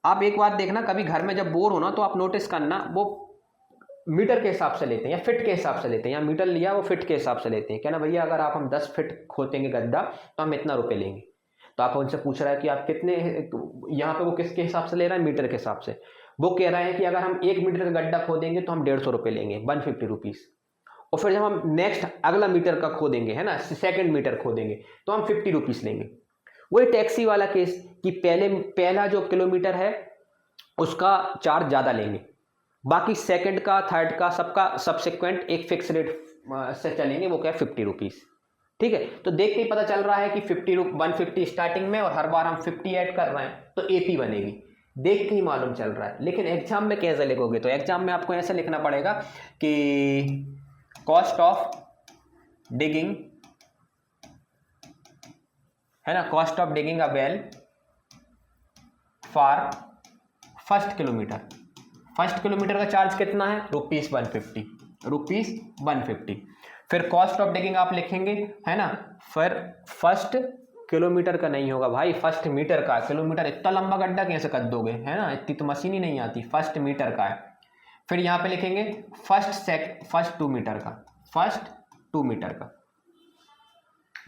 आप एक बात देखना, कभी घर में जब बोर होना तो आप नोटिस करना वो मीटर के हिसाब से लेते हैं या फिट के हिसाब से लेते हैं, या मीटर लिया वो फिट के हिसाब से लेते हैं। कहना भैया अगर आप हम 10 फिट खोदेंगे गड्ढा तो हम इतना रुपए लेंगे। तो आप उनसे पूछ रहे हैं कि आप कितने, यहाँ पे वो किसके हिसाब से ले रहे हैं, मीटर के हिसाब से। वो कह रहे हैं कि अगर हम 1 मीटर का गड्ढा खोदेंगे तो हम 150 रुपये लेंगे, 150 रुपीज़। और फिर जब हम नेक्स्ट अगला मीटर का खोदेंगे, है ना, सेकंड मीटर खोदेंगे तो हम 50 रुपीज़ लेंगे। वही टैक्सी वाला केस कि पहला जो किलोमीटर है उसका चार्ज ज़्यादा लेंगे, बाकी सेकंड का, थर्ड का, सबका सब्सिक्वेंट एक फिक्स रेट से चलेंगे, वो क्या है 50 रुपीज़, ठीक है। तो देख के ही पता चल रहा है कि 150 स्टार्टिंग में और हर बार हम 50 ऐड कर रहे हैं तो एपी बनेगी, देख के ही मालूम चल रहा है। लेकिन एग्जाम में कैसे लिखोगे? तो एग्जाम में आपको ऐसे लिखना पड़ेगा कि कॉस्ट ऑफ डिगिंग, है ना, cost of digging a well for first kilometre. First kilometre का चार्ज कितना है? ₹150। फिर कॉस्ट ऑफ डिगिंग आप लिखेंगे, है ना, फिर फर्स्ट किलोमीटर का नहीं होगा भाई, फर्स्ट मीटर का। किलोमीटर इतना लंबा गड्ढा कैसे कर दोगे, है ना, इतनी तो मशीन ही नहीं आती। फर्स्ट मीटर का है, फिर यहाँ पे लिखेंगे फर्स्ट 2 मीटर का, फर्स्ट 2 मीटर का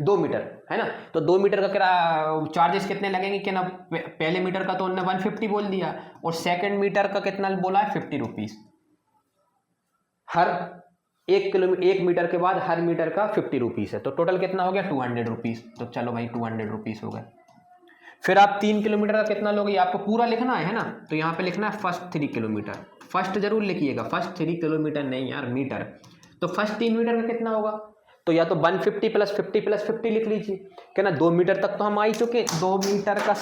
2 मीटर है ना। तो 2 मीटर का चार्जेस कितने लगेंगे कि ना, पहले मीटर का तो उन्होंने 150 बोल दिया और सेकंड मीटर का कितना बोला है 50 रुपीज। हर 1 मीटर के बाद हर मीटर का 50 रुपीज है, तो टोटल कितना हो गया 200 रुपीज। तो चलो भाई 200 रुपीज हो गए। फिर आप 3 किलोमीटर का कितना लोगे, आपको पूरा लिखना है ना, तो यहाँ पे लिखना है फर्स्ट 3 किलोमीटर। फर्स्ट जरूर लिखिएगा, फर्स्ट 3 किलोमीटर नहीं यार, मीटर। तो फर्स्ट 3 मीटर का कितना होगा, तो या तो 150 + 50 + 50 लिख लीजिए, क्या ना 2 मीटर तक तो हम आ ही चुके। 2 मीटर का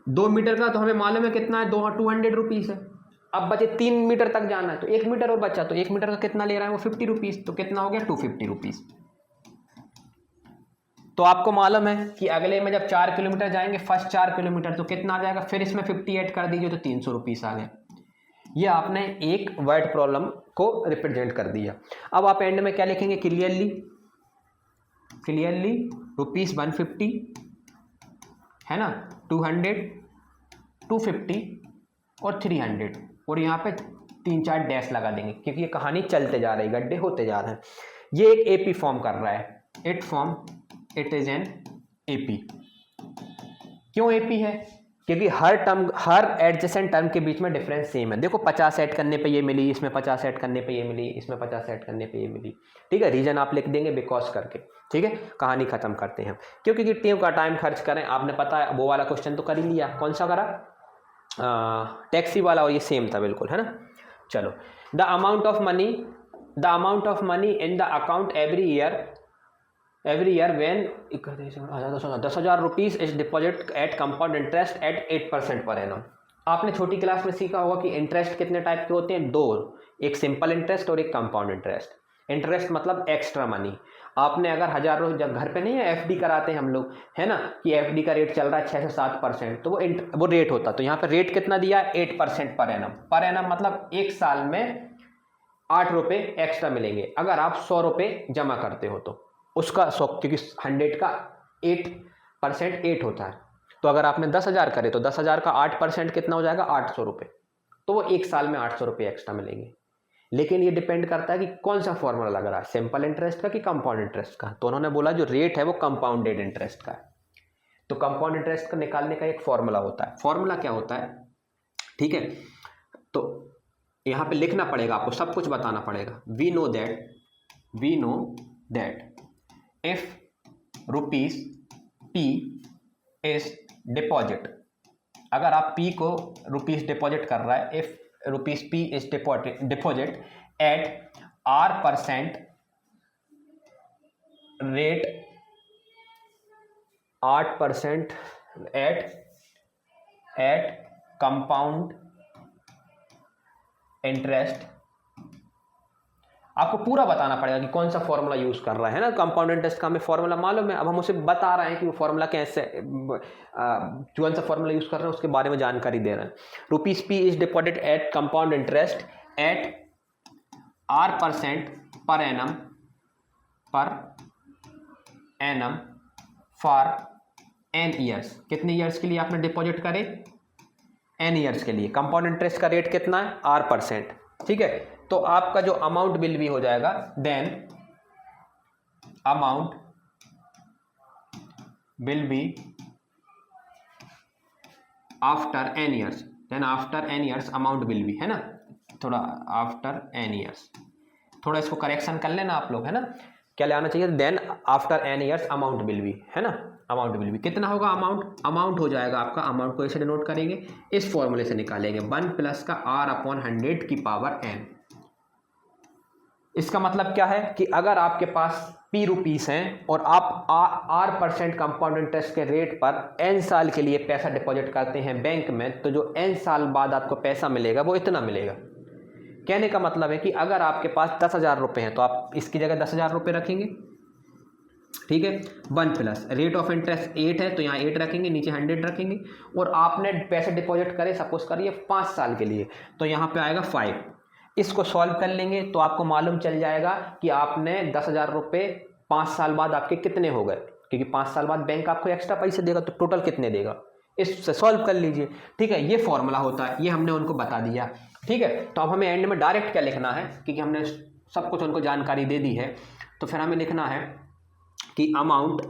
2 मीटर का तो हमें मालूम है कितना है, 200 रुपीज है। अब बचे 3 मीटर तक जाना है, तो 1 मीटर और बचा, तो 1 मीटर का कितना ले रहा है वो 50 रुपीज, तो कितना हो गया 250 रुपीज। तो आपको मालूम है कि अगले में जब 4 किलोमीटर जाएंगे, फर्स्ट 4 किलोमीटर, तो कितना आ जाएगा, फिर इसमें 50 ऐड कर दीजिए तो 300 रुपीज आ गए। ये आपने एक वर्ड प्रॉब्लम को रिप्रेजेंट कर दिया। अब आप एंड में क्या लिखेंगे, क्लियरली रुपीज 150 है ना, 200, 250 और 300, और यहाँ पे 3-4 डैश लगा देंगे क्योंकि ये कहानी चलते जा रही, गड्ढे होते जा रहे हैं। ये एक एपी फॉर्म कर रहा है, इट इज एन एपी। क्यों एपी है, क्योंकि हर एडजेसेंट टर्म के बीच में डिफरेंस सेम है। देखो 50 ऐड करने पे ये मिली, इसमें 50 ऐड करने पे ये मिली, इसमें 50 ऐड करने पे ये मिली। ठीक है, रीजन आप लिख देंगे बिकॉज करके। ठीक है, कहानी खत्म करते हैं क्योंकि कितने का टाइम खर्च करें। आपने पता है वो वाला क्वेश्चन तो कर ही लिया, कौन सा करा, टैक्सी वाला, और ये सेम था बिल्कुल, है ना। चलो, the amount of money in the account every year when 10,000 rupees is deposit eight compound interest eight 8% per annum. आपने छोटी क्लास में सीखा होगा कि इंटरेस्ट कितने टाइप के होते हैं, 2, एक सिंपल इंटरेस्ट और एक कंपाउंड इंटरेस्ट। इंटरेस्ट मतलब एक्स्ट्रा मनी। आपने अगर 1000 जब घर पे नहीं है एफडी कराते हैं हम लोग, है ना, कि एफडी का रेट चल रहा है 6 से 7%, तो वो रेट होता। तो यहाँ पे रेट कितना दिया है, 8% पर एनम मतलब 1 साल में 8 रुपये एक्स्ट्रा मिलेंगे अगर आप 100 रुपये जमा करते हो तो उसका 100, क्योंकि 100 का 8% 8 होता है। तो अगर आपने 10,000 करे तो 10,000 का 8% कितना हो जाएगा, 800 रुपये। तो वो 1 साल में 800 रुपये एक्स्ट्रा मिलेंगे। लेकिन ये डिपेंड करता है कि कौन सा फॉर्मूला लग रहा है, सिंपल इंटरेस्ट का कि कंपाउंड इंटरेस्ट का। तो उन्होंने बोला जो रेट है वो कंपाउंडेड इंटरेस्ट का है। तो कंपाउंड इंटरेस्ट का निकालने का एक फॉर्मूला होता है। फॉर्मूला क्या होता है, ठीक है, तो यहाँ पे लिखना पड़ेगा, आपको सब कुछ बताना पड़ेगा। We know that if rupees p is deposit, अगर आप p को रुपीज डिपॉजिट कर रहा है, if rupees p is deposit at r% rate 8% at compound interest, आपको पूरा बताना पड़ेगा कि कौन सा फॉर्मूला यूज कर रहा है ना। कंपाउंड इंटरेस्ट का हमें फॉर्मूला मालूम है, अब हम उसे बता रहे हैं कि वो फॉर्मूला कैसे, कौन सा फॉर्मूला यूज कर रहे हैं उसके बारे में जानकारी दे रहे हैं। Rupees P is deposit eight compound interest eight r% per annum for n years. कितने ईयर्स के लिए आपने डिपॉजिट करे, n ईयर्स के लिए। कंपाउंड इंटरेस्ट का रेट कितना है, r%। ठीक है, तो आपका जो अमाउंट बिल भी हो जाएगा, then amount will be after n years, then after n years amount will be, है ना, थोड़ा आफ्टर n ईयर्स, थोड़ा इसको करेक्शन कर लेना आप लोग, है ना। क्या ले आना चाहिए, then after n years amount will be, है ना। अमाउंट विल बी कितना होगा, अमाउंट हो जाएगा आपका, अमाउंट को ऐसे डिनोट करेंगे, इस फॉर्मूले से निकालेंगे, 1 प्लस का r/100 की पावर n। इसका मतलब क्या है कि अगर आपके पास p रुपीस हैं और आप r% कंपाउंड इंटरेस्ट के रेट पर n साल के लिए पैसा डिपॉजिट करते हैं बैंक में, तो जो n साल बाद आपको पैसा मिलेगा वो इतना मिलेगा। कहने का मतलब है कि अगर आपके पास 10,000 रुपये हैं तो आप इसकी जगह 10,000 रुपये रखेंगे, ठीक है। 1 प्लस रेट ऑफ इंटरेस्ट 8 है तो यहाँ 8 रखेंगे, नीचे 100 रखेंगे, और आपने पैसे डिपॉजिट करे सपोज करिए 5 साल के लिए, तो यहाँ पे आएगा 5। इसको सॉल्व कर लेंगे तो आपको मालूम चल जाएगा कि आपने 10,000 रुपये 5 साल बाद आपके कितने हो गए, क्योंकि 5 साल बाद बैंक आपको एक्स्ट्रा पैसे देगा, तो टोटल कितने देगा। इससे सॉल्व कर लीजिए। ठीक है, ये फॉर्मूला होता है, ये हमने उनको बता दिया। ठीक है, तो अब हमें एंड में डायरेक्ट क्या लिखना है, क्योंकि हमने सब कुछ उनको जानकारी दे दी है, तो फिर हमें लिखना है कि अमाउंट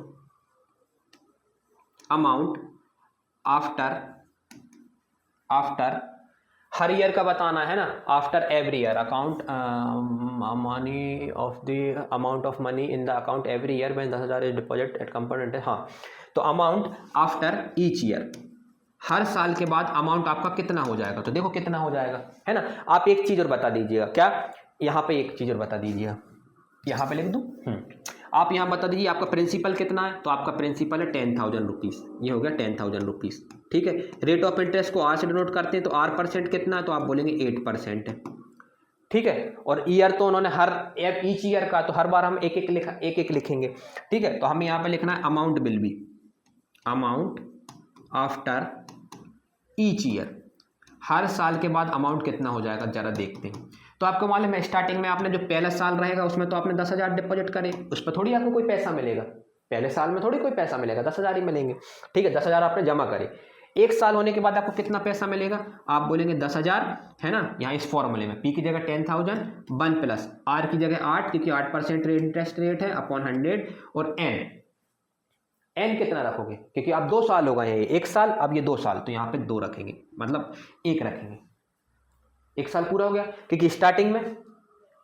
आफ्टर हर ईयर का बताना है ना, after every year account money of the amount of money in the account every year when 10,000 is deposit eight component. हाँ, तो अमाउंट आफ्टर ईच ईयर, हर साल के बाद अमाउंट आपका कितना हो जाएगा, तो देखो कितना हो जाएगा, है ना। आप एक चीज़ और बता दीजिएगा, क्या, यहाँ पे एक चीज़ और बता दीजिएगा, यहाँ पे लिख दूँ, आप यहाँ बता दीजिए आपका प्रिंसिपल कितना है, तो आपका प्रिंसिपल है 10,000 रुपीज़, ये हो गया 10,000 रुपीज़। ठीक है, रेट ऑफ इंटरेस्ट को आर से डिनोट करते हैं, तो आर % कितना है, तो आप बोलेंगे 8% है। ठीक है, और ईयर तो उन्होंने हर ईच ईयर का, तो हर बार हम एक एक लिखेंगे। ठीक है, तो हमें यहाँ पे लिखना है amount will be, amount after each year, हर साल के बाद अमाउंट कितना हो जाएगा जरा देखते हैं। तो आपको मालूम है स्टार्टिंग में आपने जो पहला साल रहेगा उसमें तो आपने 10,000 डिपॉजिट करे, उस पर थोड़ी आपको कोई पैसा मिलेगा, पहले साल में थोड़ी कोई पैसा मिलेगा, 10,000 ही मिलेंगे। ठीक है, 10,000 आपने जमा करे, एक साल होने के बाद आपको कितना पैसा मिलेगा, आप बोलेंगे 10,000, है ना। यहाँ इस फॉर्मूले में पी की जगह 10,000, 1 प्लस आर की जगह 8, क्योंकि 8% इंटरेस्ट रेट है अपॉन 100, और एन कितना रखोगे, क्योंकि आप 2 साल हो गए हैं, 1 साल, अब ये 2 साल, तो यहाँ पे 2 रखेंगे, मतलब 1 रखेंगे, 1 साल पूरा हो गया, क्योंकि स्टार्टिंग में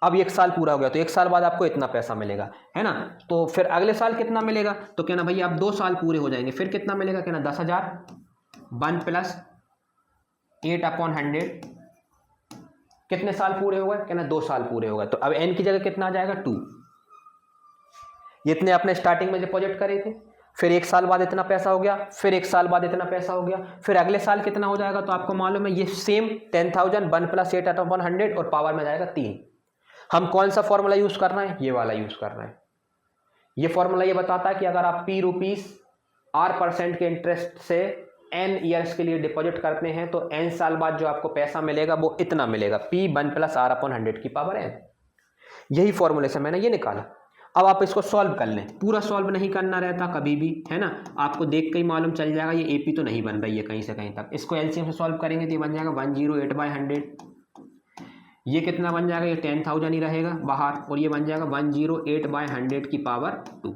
अब 1 साल पूरा हो गया, तो 1 साल बाद आपको इतना पैसा मिलेगा, है ना। तो फिर अगले साल कितना मिलेगा, तो कहना भैया अब 2 साल पूरे हो जाएंगे, फिर कितना मिलेगा, कहना 10,000, 1 प्लस 8 अपॉन 100, कितने साल पूरे हो गए, कहना 2 साल पूरे हो गए, तो अब एन की जगह कितना आ जाएगा 2, ये इतने आपने स्टार्टिंग में डिपॉजिट करे थे, फिर 1 साल बाद इतना पैसा हो गया, फिर 1 साल बाद इतना पैसा हो गया, फिर अगले साल कितना हो जाएगा, तो आपको मालूम है ये सेम 10,000, 1 प्लस 8 अपॉन 100 और पावर में जाएगा 3। हम कौन सा फॉर्मूला यूज कर रहे हैं, ये वाला यूज कर रहे हैं। ये फॉर्मूला ये बताता है कि अगर आप p रुपीस r% के इंटरेस्ट से n ईयर्स के लिए डिपॉजिट करते हैं, तो n साल बाद जो आपको पैसा मिलेगा वो इतना मिलेगा, p 1 प्लस r अपॉन 100 की पावर n। यही फॉर्मूले से मैंने ये निकाला। अब आप इसको सॉल्व कर लें, पूरा सॉल्व नहीं करना रहता कभी भी, है ना, आपको देख के ही मालूम चल जाएगा ये एपी तो नहीं बन रही है कहीं से कहीं तक। इसको एलसीएम से सॉल्व करेंगे तो ये बन जाएगा 108/100, ये कितना बन जाएगा, ये 10,000 ही रहेगा बाहर, और ये बन जाएगा 108/100 की पावर 2,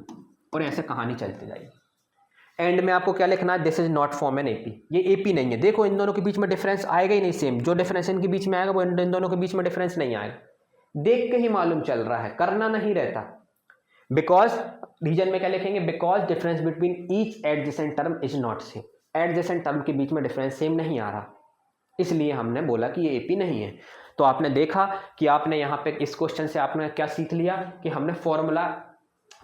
और ऐसे कहानी चलती जाएगी। एंड में आपको क्या लिखना है, this is not form an AP, ये एपी नहीं है। देखो इन दोनों के बीच में डिफरेंस आएगा ही नहीं, सेम जो डिफरेंस इनके बीच में आएगा वो इन दोनों के बीच में डिफरेंस नहीं आएगा, देख के ही मालूम चल रहा है, करना नहीं रहता। बिकॉज रीजन में क्या लिखेंगे, because difference between each adjacent term is not same, adjacent term के बीच में डिफरेंस सेम नहीं आ रहा, इसलिए हमने बोला कि ये एपी नहीं है। तो आपने देखा कि आपने यहाँ पे इस क्वेश्चन से आपने क्या सीख लिया कि हमने फॉर्मूला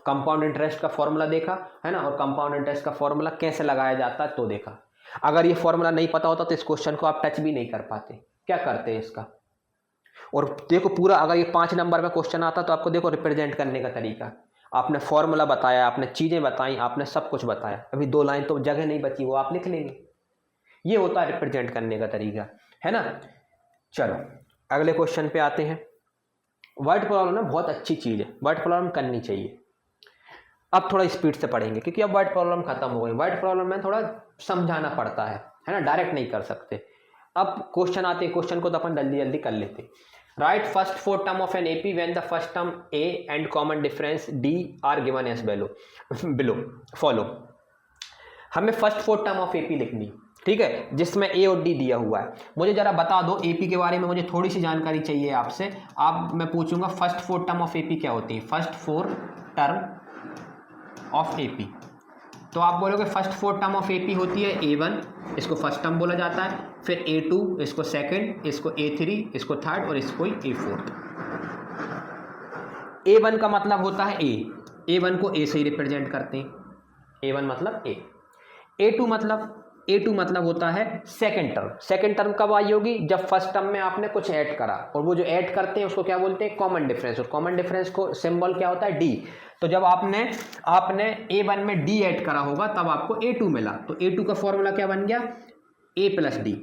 कंपाउंड इंटरेस्ट का फॉर्मूला देखा, है ना, और कंपाउंड इंटरेस्ट का फॉर्मूला कैसे लगाया जाता है तो देखा। अगर ये फॉर्मूला नहीं पता होता तो इस क्वेश्चन को आप टच भी नहीं कर पाते। क्या करते हैं इसका, और देखो पूरा अगर ये 5 नंबर में क्वेश्चन आता तो आपको देखो रिप्रेजेंट करने का तरीका, आपने फॉर्मूला बताया, आपने चीज़ें बताई, आपने सब कुछ बताया, अभी 2 लाइन तो जगह नहीं बची वो आप लिख लेंगे। ये होता है रिप्रेजेंट करने का तरीका, है ना। चलो अगले क्वेश्चन पे आते हैं। वर्ड प्रॉब्लम ना बहुत अच्छी चीज़ है, वर्ड प्रॉब्लम करनी चाहिए। अब थोड़ा स्पीड से पढ़ेंगे क्योंकि अब वर्ड प्रॉब्लम खत्म हो गई, वर्ड प्रॉब्लम में थोड़ा समझाना पड़ता है ना, डायरेक्ट नहीं कर सकते। अब क्वेश्चन आते हैं, क्वेश्चन को तो अपन जल्दी जल्दी कर लेते। Write first 4 term of an AP when the first term A and common difference D are given as below follow. हमें फर्स्ट 4 टर्म ऑफ एपी लिखनी, ठीक है, जिसमें ए और डी दिया हुआ है। मुझे जरा बता दो एपी के बारे में, मुझे थोड़ी सी जानकारी चाहिए आपसे। आप मैं पूछूंगा फर्स्ट 4 टर्म ऑफ एपी क्या होती है, फर्स्ट 4 टर्म ऑफ एपी, तो आप बोलोगे फर्स्ट 4 टर्म ऑफ एपी होती है A1, इसको फर्स्ट टर्म बोला जाता है, फिर A2 इसको सेकंड, इसको A3 इसको थर्ड, और इसको A4। A1 का मतलब होता है A, A1 को A से ही रिप्रेजेंट करते हैं, A1 मतलब A। A2 मतलब होता है सेकंड टर्म। सेकंड टर्म कब आई होगी, जब फर्स्ट टर्म में आपने कुछ ऐड करा, और वो जो ऐड करते हैं उसको क्या बोलते हैं, कॉमन डिफरेंस, और कॉमन डिफरेंस को सिंबल क्या होता है, D। तो जब आपने A1 में D ऐड करा होगा तब आपको A2 मिला, तो A2 का फॉर्मूला क्या बन गया, A प्लस D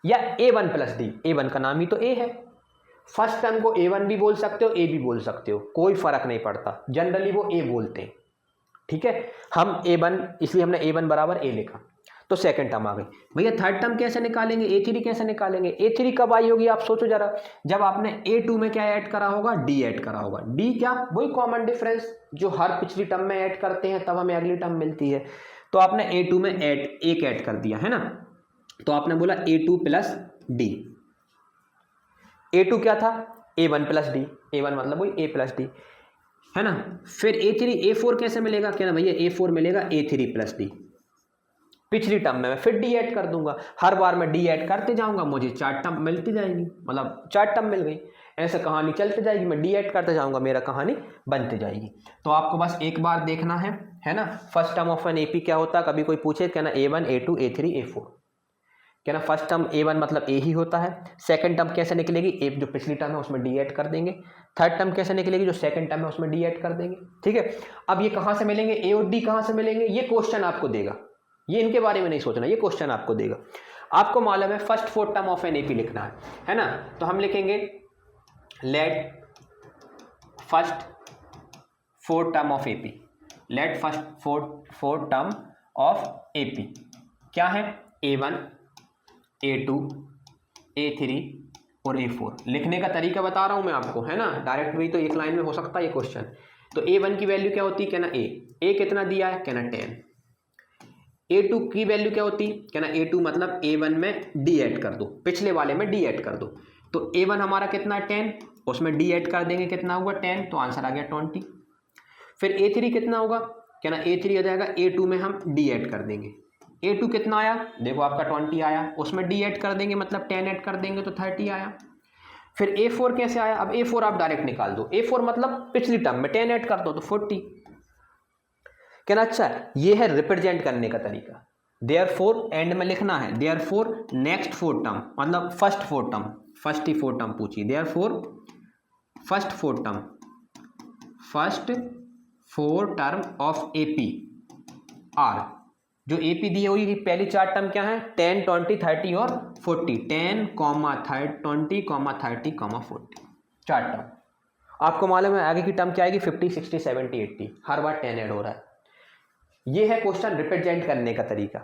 या A1 प्लस D। A1 का नाम ही तो A है, फर्स्ट टर्म को A1 भी बोल सकते हो, A भी बोल सकते हो, कोई फर्क नहीं पड़ता, जनरली वो A बोलते हैं, ठीक है। हम A1 इसलिए हमने A1 बराबर A लिखा। तो सेकंड टर्म आ गई। भैया थर्ड टर्म कैसे निकालेंगे, A3 कैसे निकालेंगे? A3 कब आई होगी आप सोचो जरा, जब आपने A2 में क्या ऐड करा होगा, D ऐड करा होगा। D क्या, वही कॉमन डिफरेंस जो हर पिछली टर्म में ऐड करते हैं तब हमें अगली टर्म मिलती है। तो आपने A2 में एक ऐड कर दिया है ना, तो आपने बोला A2 प्लस D। A2 क्या था, A1 प्लस डी, A1 मतलब वही A प्लस डी है ना। फिर A3 A4 कैसे मिलेगा, क्या ना भैया A4 मिलेगा A3 प्लस डी। पिछली टर्म में मैं फिर डी ऐड कर दूंगा, हर बार मैं डी ऐड करते जाऊंगा, मुझे 4 टर्म मिलती जाएगी, मतलब 4 टर्म मिल गई। ऐसे कहानी चलती जाएगी, मैं डी ऐड करते जाऊंगा, मेरा कहानी बनती जाएगी। तो आपको बस एक बार देखना है ना। First term of an AP क्या होता है, कभी कोई पूछे क्या ना A1 A2 A3 A4, क्या ना फर्स्ट टर्म A1 मतलब A ही होता है। सेकंड टर्म कैसे निकलेगी, ए जो पिछली टर्म है उसमें डी ऐड कर देंगे। थर्ड टर्म कैसे निकलेगी, जो सेकंड टर्म है उसमें डी ऐड कर देंगे। ठीक है, अब ये कहाँ से मिलेंगे, ए और डी कहाँ से मिलेंगे, ये क्वेश्चन आपको देगा, ये इनके बारे में नहीं सोचना, ये क्वेश्चन आपको देगा। आपको मालूम है first fourth term of an AP लिखना है ना। तो हम लिखेंगे let first fourth term of AP, let first fourth term of AP क्या है, A1 A2 A3 और A4। लिखने का तरीका बता रहा हूं मैं आपको, है ना, डायरेक्ट भी तो एक लाइन में हो सकता है ये क्वेश्चन। तो A1 की वैल्यू क्या होती है, क्या ना A कितना दिया है, क्या ना 10। A2 की वैल्यू क्या होती, क्या ना A2 मतलब A1 में D ऐड कर दो, पिछले वाले में D ऐड कर दो। तो A1 हमारा कितना है 10, उसमें D ऐड कर देंगे, कितना हुआ 10, तो आंसर आ गया 20। फिर A3 कितना होगा, क्या ना A3 आ जाएगा, A2 में हम D ऐड कर देंगे। A2 कितना आया, देखो आपका 20 आया, उसमें D ऐड कर देंगे मतलब 10 ऐड कर देंगे तो 30 आया। फिर A4 कैसे आया, अब A4 आप डायरेक्ट निकाल दो, A4 मतलब पिछली टर्म में 10 ऐड कर दो तो 40। कहना अच्छा ये है रिप्रेजेंट करने का तरीका। देयरफॉर एंड में लिखना है, देयरफॉर नेक्स्ट फोर्थ टर्म मतलब फर्स्ट फोर्थ टर्म, फर्स्ट ही फोर्थ टर्म पूछिए, therefore first fourth term of AP are, जो एपी दी हुई पहली 4 टर्म क्या है 10 20 30 और 40, 10 20 30 40 4 टर्म। आपको मालूम है आगे की टर्म क्या आएगी 50 60 70 80, हर बार 10 ऐड हो रहा है। ये है क्वेश्चन रिप्रेजेंट करने का तरीका।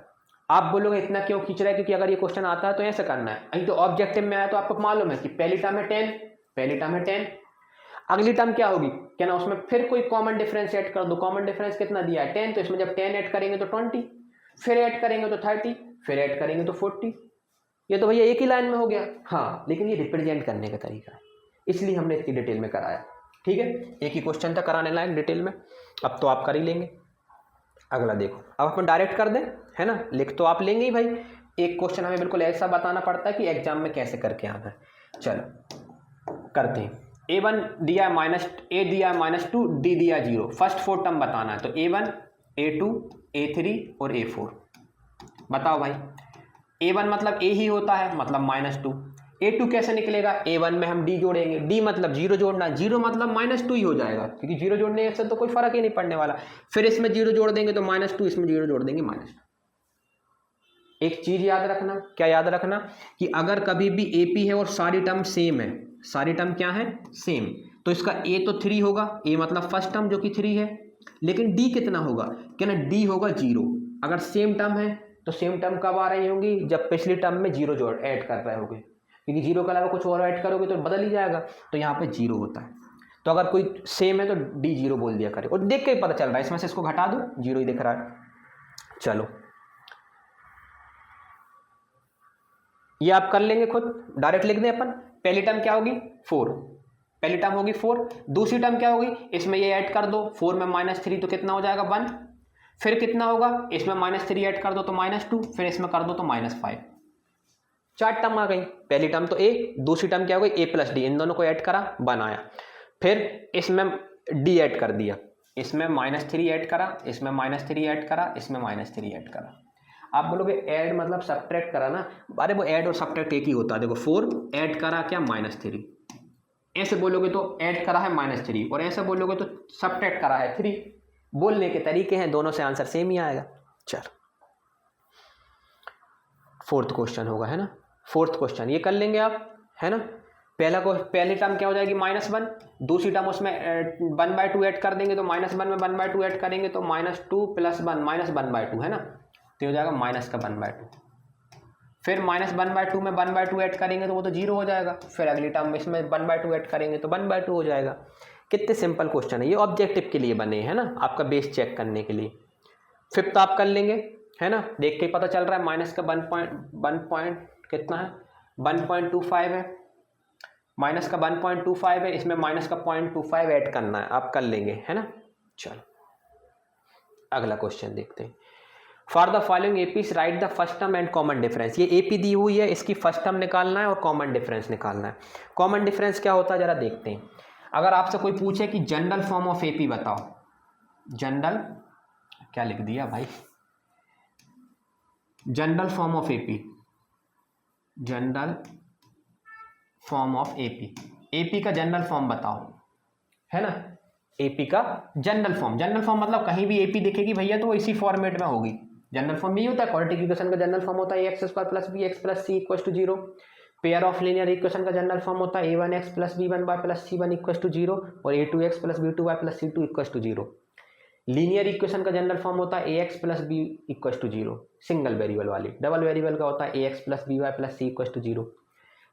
आप बोलोगे इतना क्यों खींच रहा है, क्योंकि अगर ये क्वेश्चन आता है तो ऐसे करना है। अभी तो ऑब्जेक्टिव में आया तो आपको मालूम है कि पहली टर्म है 10, पहली टर्म है 10, अगली टर्म क्या होगी, क्या ना उसमें फिर कोई कॉमन डिफरेंस ऐड कर दो। कॉमन डिफरेंस कितना दिया है 10, तो इसमें जब 10 ऐड करेंगे तो 20, फिर ऐड करेंगे तो 30, फिर ऐड करेंगे तो 40। ये तो भैया एक ही लाइन में हो गया। हाँ, लेकिन ये रिप्रेजेंट करने का तरीका है, इसलिए हमने इतनी डिटेल में कराया। ठीक है, एक ही क्वेश्चन था कराने लायक डिटेल में, अब तो आप कर ही लेंगे। अगला देखो, अब अपन डायरेक्ट कर दें, है ना, लिख तो आप लेंगे ही भाई। एक क्वेश्चन हमें बिल्कुल ऐसा बताना पड़ता है कि एग्जाम में कैसे करके आना है। चलो करते हैं। A1 दिया A दिया -2, D दिया 0, फर्स्ट फोर्थ टर्म बताना है। तो A1 A2 A3 और A4 बताओ भाई। A1 मतलब A ही होता है मतलब -2, A2 कैसे निकलेगा, A1 में हम D जोड़ेंगे, D मतलब 0 जोड़ना, 0 मतलब -2 ही हो जाएगा, क्योंकि 0 जोड़ने से तो कोई फर्क ही नहीं पड़ने वाला। फिर इसमें 0 जोड़ देंगे तो -2, इसमें 0 जोड़ देंगे -2। एक चीज याद रखना, क्या याद रखना, कि अगर कभी भी AP है और सारी टर्म सेम है, सारी टर्म क्या है सेम, तो इसका A तो 3 होगा, A मतलब फर्स्ट टर्म जो कि 3 है, लेकिन D कितना होगा, क्या ना D होगा 0। अगर सेम टर्म है तो सेम टर्म कब आ रही होंगी, जब पिछली टर्म में 0 जोड़ ऐड कर रहे होगे, क्योंकि 0 के अलावा कुछ और ऐड करोगे तो बदल ही जाएगा, तो यहाँ पे 0 होता है। तो अगर कोई सेम है तो D 0 बोल दिया करे, और देख के ही पता चल रहा है, इसमें से इसको घटा दो 0 ही दिख रहा है। चलो ये आप कर लेंगे खुद, डायरेक्ट लिख दें अपन। पहली टर्म क्या होगी 4, पहली टर्म होगी 4, दूसरी टर्म क्या होगी, इसमें ये ऐड कर दो, 4 में -3 तो कितना हो जाएगा 1, फिर कितना होगा, इसमें -3 ऐड कर दो तो -2, फिर इसमें कर दो तो -5। 4 टर्म आ गई। पहली टर्म तो A, दूसरी टर्म क्या हो गई A प्लस D, इन दोनों को ऐड करा बनाया, फिर इसमें D ऐड कर दिया, इसमें -3 ऐड करा, इसमें -3 ऐड करा, इसमें -3 ऐड करा। आप बोलोगे ऐड मतलब सब्ट्रैक्ट करा ना, अरे वो ऐड और सब्ट्रैक्ट एक ही होता है। देखो 4 ऐड करा क्या -3, ऐसे बोलोगे तो ऐड करा है -3, और ऐसे बोलोगे तो सब्ट्रैक्ट करा है 3। बोलने के तरीके हैं, दोनों से आंसर सेम ही आएगा। चल फोर्थ क्वेश्चन होगा, है ना, फोर्थ क्वेश्चन ये कर लेंगे आप, है ना। पहली टर्म क्या हो जाएगी -1, दूसरी टर्म उसमें 1/2 ऐड कर देंगे तो -1 में 1/2 ऐड करेंगे तो -2 + 1 -1/2 है ना। तो हो जाएगा -1/2। फिर -1/2 में 1/2 ऐड करेंगे तो वो तो 0 हो जाएगा। फिर अगली टर्म में इसमें 1/2 ऐड करेंगे तो 1/2 हो जाएगा। कितने सिंपल क्वेश्चन है ये, ऑब्जेक्टिव के लिए बने हैं ना, आपका बेस चेक करने के लिए। फिफ्थ आप कर लेंगे, है ना, देख के पता चल रहा है माइनस का 1 कितना है, 1.25 है, माइनस का 1.25 है, इसमें माइनस का 0.25 ऐड करना है, आप कर लेंगे, है ना। चलो अगला क्वेश्चन देखते हैं। For the following APs right the first term and common difference. ये एपी दी हुई है, इसकी फर्स्ट टर्म निकालना है और कॉमन डिफरेंस निकालना है। कॉमन डिफरेंस क्या होता है जरा देखते हैं। अगर आपसे कोई पूछे कि जनरल फॉर्म ऑफ एपी बताओ, जनरल क्या लिख दिया भाई, general form of AP, general form of AP, AP का जनरल फॉर्म बताओ, है ना। एपी का जनरल फॉर्म, जनरल फॉर्म मतलब कहीं भी एपी दिखेगी भैया तो वो इसी फॉर्मेट में होगी। जनरल फॉर्म यही होता है, क्वाड्रेटिक इक्वेशन का जनरल फॉर्म होता है ax² + bx + c = 0। Pair of linear equation का जनरल फॉर्म होता है a1x + b1y + c1 = 0 और a2x + b2y + c2 = 0। Linear equation का जनरल फॉर्म होता है ax + b = 0, सिंगल वेरिएबल वाली। डबल वेरिएबल का होता है ax + by + c = 0।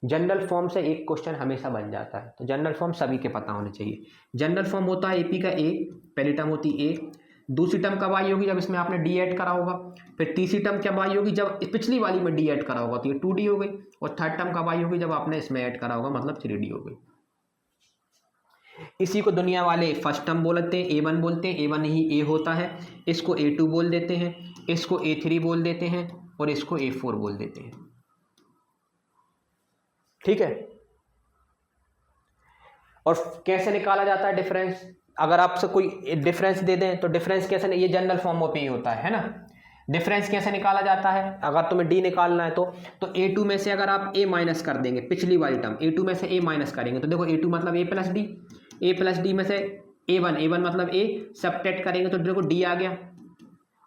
General form से एक क्वेश्चन हमेशा बन जाता है, तो जनरल फॉर्म सभी के पता होने चाहिए। जनरल फॉर्म होता है एपी का ए, पहली टर्म होती है ए, दूसरी टर्म कब आई होगी जब इसमें आपने डी ऐड करा होगा, फिर तीसरी टर्म कब आई होगी जब पिछली वाली में डी ऐड करा होगा तो ये 2d हो गई, और थर्ड टर्म कब आई होगी जब आपने इसमें ऐड करा होगा मतलब 3d हो गई। इसी को दुनिया वाले फर्स्ट टर्म बोलते हैं, a1 बोलते हैं, a1 ही a होता है, इसको a2 बोल देते हैं, इसको a3 बोल देते हैं और इसको a4 बोल देते हैं, ठीक है। और कैसे निकाला जाता है डिफरेंस, अगर आपसे कोई डिफरेंस दे दें तो डिफरेंस कैसे, ये जनरल फॉर्म ऑफ ए होता है ना। डिफरेंस कैसे निकाला जाता है, अगर तुम्हें डी निकालना है तो a2 में से अगर आप a माइनस कर देंगे, पिछली वाली टर्म a2 में से a माइनस करेंगे तो देखो a2 मतलब a प्लस डी में से a1 मतलब a सबट्रैक्ट करेंगे तो देखो d आ गया।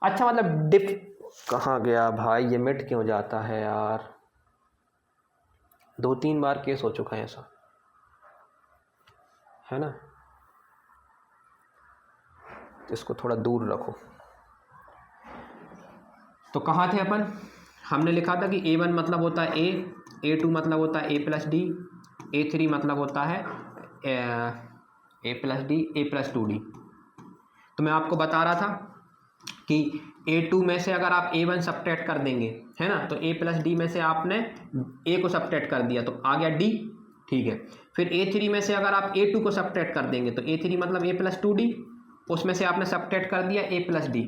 अच्छा मतलब कहाँ गया भाई, ये मिट क्यों जाता है यार, 2-3 बार केस हो चुका है ऐसा, है ना, तो इसको थोड़ा दूर रखो। तो कहाँ थे अपन, हमने लिखा था कि a1 मतलब होता है a, a2 मतलब होता है a + d, a3 मतलब होता है a + d, a + 2d। तो मैं आपको बता रहा था कि a2 में से अगर आप a1 सबट्रैक्ट कर देंगे, है ना, तो a + d में से आपने a को सबट्रैक्ट कर दिया तो आ गया d, ठीक है। फिर a3 में से अगर आप a2 को सबट्रैक्ट कर देंगे तो a3 मतलब a + 2d, उसमें से आपने सबट्रैक्ट कर दिया a + d,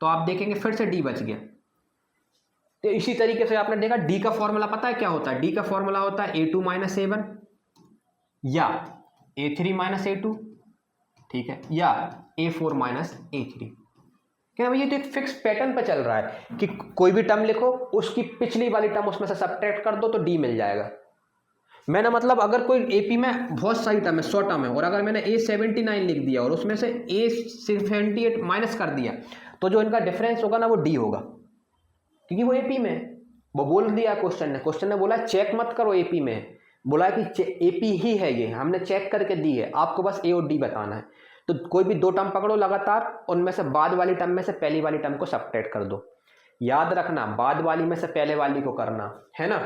तो आप देखेंगे फिर से d बच गया। तो इसी तरीके से आपने देखा d का फॉर्मूला पता है क्या होता है, d का फॉर्मूला होता है a2 - a1 या a3 - a2, ठीक है, या a4 - a3। क्या भैया तो एक फिक्स पैटर्न पे चल रहा है कि कोई भी टर्म लिखो उसकी पिछली वाली टर्म उसमें से सबट्रैक्ट कर दो तो d मिल जाएगा। मैंने मतलब अगर कोई एपी में बहुत सारी टर्म है, 100 टर्म है, और अगर मैंने a79 लिख दिया और उसमें से a78 माइनस कर दिया तो जो इनका डिफरेंस होगा ना वो d होगा, क्योंकि वो एपी में, वो बोल दिया क्वेश्चन ने बोला चेक मत करो एपी में, बोला कि एपी ही है ये, हमने चेक करके दी है, आपको बस a और d बताना है। तो कोई भी 2 टर्म पकड़ो लगातार, उनमें से बाद वाली टर्म में से पहली वाली टर्म को सबट्रैक्ट कर दो। याद रखना बाद वाली में से पहले वाली को करना, है ना,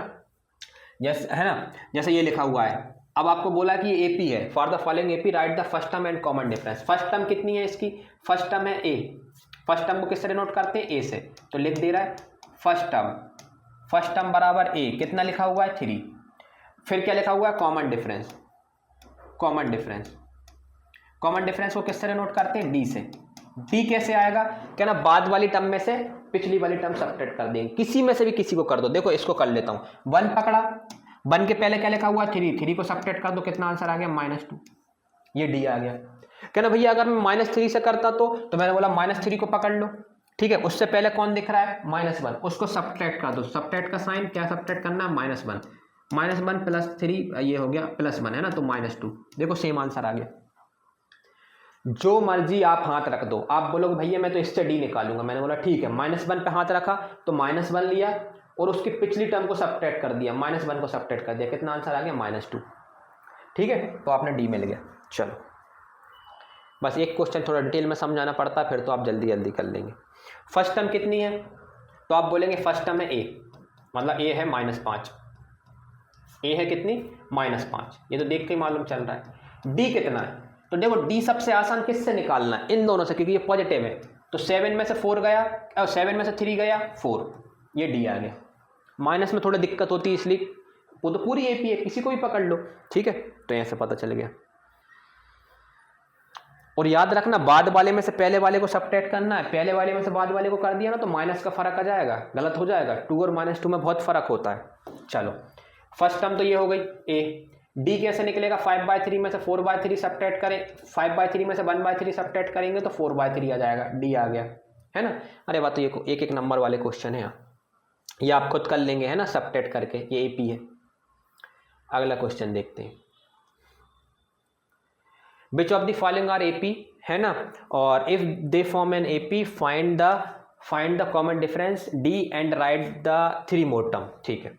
जैसे ये लिखा हुआ है। अब आपको बोला कि ये एपी है, for the following AP right the first term and common difference. First term कितनी है इसकी, फर्स्ट टर्म है ए, फर्स्ट टर्म को किससे डिनोट करते हैं, ए से, तो लिख दे रहा है फर्स्ट टर्म बराबर ए, कितना लिखा हुआ है 3। फिर क्या लिखा हुआ है, कॉमन डिफरेंस को किससे डिनोट करते हैं, डी से। डी कैसे आएगा, क्या ना बाद वाली टर्म में से पिछली वाली टर्म सबट्रैक्ट कर देंगे, किसी में से भी किसी को कर दो। देखो इसको कर लेता हूं, 1 पकड़ा, 1 के पहले क्या लिखा हुआ 3 को सबट्रैक्ट कर दो, कितना आंसर आ गया -2, ये डी आ गया। क्या ना भैया अगर मैं -3 से करता तो मैंने बोला -3 को पकड़ लो, ठीक है, उससे पहले कौन दिख रहा है -1, उसको सबट्रैक्ट कर दो। सबट्रैक्ट का साइन क्या सबट्रैक्ट करना है, -1 + 3 ये हो गया +1, है ना, तो -2। देखो सेम आंसर आ गया। जो मर्जी आप हाथ रख दो, आप बोलोगे भैया मैं तो इससे डी निकालूंगा, मैंने बोला ठीक है, -1 पे हाथ रखा तो -1 लिया और उसकी पिछली टर्म को सबट्रैक्ट कर दिया, -1 को सबट्रैक्ट कर दिया, कितना आंसर आ गया -2, ठीक है, तो आपने डी मिल गया। चलो बस एक क्वेश्चन थोड़ा डिटेल में समझाना पड़ता है, फिर तो आप जल्दी कर लेंगे। फर्स्ट टर्म कितनी है, तो आप बोलेंगे फर्स्ट टर्म है ए, मतलब ए है -5, ए है कितनी -5, ये तो देख के मालूम चल रहा है। डी कितना है, तो देखो डी सबसे आसान किससे निकालना है, इन दोनों से, क्योंकि ये पॉजिटिव है, तो 7 में से 4 गया और 7 में से 3 गया 4, ये डी आ गया। माइनस में थोड़ी दिक्कत होती है इसलिए, वो तो पूरी एपी है, किसी को भी पकड़ लो, ठीक है, तो यहां से पता चल गया। और याद रखना बाद वाले में से पहले वाले को सब्ट्रैक्ट करना है, पहले वाले में से बाद वाले को कर दिया ना तो माइनस का फर्क आ जाएगा, गलत हो जाएगा। 2 और -2 में बहुत फर्क होता है। चलो फर्स्ट टर्म तो ये हो गई ए। डी कैसे निकलेगा, 5/3 में से 4/3 सब्ट्रैक्ट करें, 5/3 में से 1/3 सब्ट्रैक्ट करेंगे तो 4/3 आ जाएगा, डी आ गया, है ना। अरे बात तो ये एक एक नंबर वाले क्वेश्चन है, ये आप खुद कर लेंगे, है ना, सब्ट्रैक्ट करके, ये एपी है। अगला क्वेश्चन देखते हैं, which of the following are AP, है ना, और if they form an AP find the common difference D and write the 3 more term. ठीक है,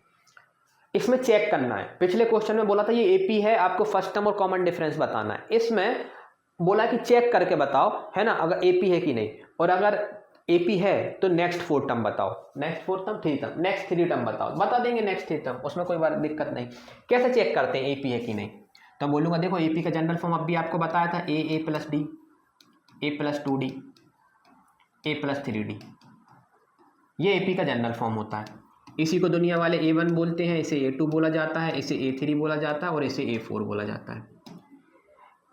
इसमें चेक करना है। पिछले क्वेश्चन में बोला था ये एपी है, आपको फर्स्ट टर्म और कॉमन डिफरेंस बताना है। इसमें बोला कि चेक करके बताओ, है ना, अगर एपी है कि नहीं, और अगर एपी है तो नेक्स्ट 4 टर्म बताओ, next 4 term 3 term, next 3 term बताओ, बता देंगे नेक्स्ट 3 टर्म, उसमें कोई बात दिक्कत नहीं। कैसे चेक करते हैं एपी है कि नहीं, तो बोलूंगा देखो एपी का जनरल फॉर्म अभी आपको बताया था, ए प्लस डी, ए प्लस 2d, ए प्लस 3d, ये एपी का जनरल फॉर्म होता है। इसी को दुनिया वाले A1 बोलते हैं, इसे A2 बोला जाता है, इसे A3 बोला जाता है और इसे A4 बोला जाता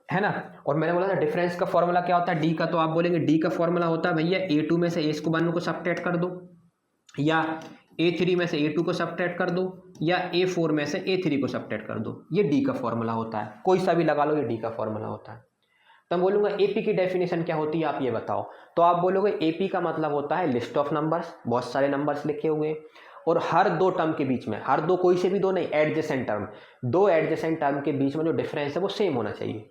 है ना। और मैंने बोला था डिफरेंस का फॉर्मूला क्या होता है डी का, तो आप बोलेंगे डी का फॉर्मूला होता है भैया A2 में से A1 को सब्ट्रैक्ट कर दो, या A3 में से A2 को सब्ट्रैक्ट कर दो, या A4 में से A3 को सब्ट्रैक्ट कर दो, ये डी का फॉर्मूला होता है। कोई सा भी लगा लो, ये डी का फॉर्मूला होता है। तो मैं बोलूँगा एपी की डेफिनेशन क्या होती है, आप ये बताओ। तो आप बोलोगे एपी का मतलब होता है लिस्ट ऑफ नंबर्स, बहुत सारे नंबर्स लिखे हुए और हर 2 टर्म के बीच में, हर 2 कोई से भी 2 नहीं, एडजेसेंट टर्म, 2 एडजेसेंट टर्म के बीच में जो डिफरेंस है वो सेम होना चाहिए,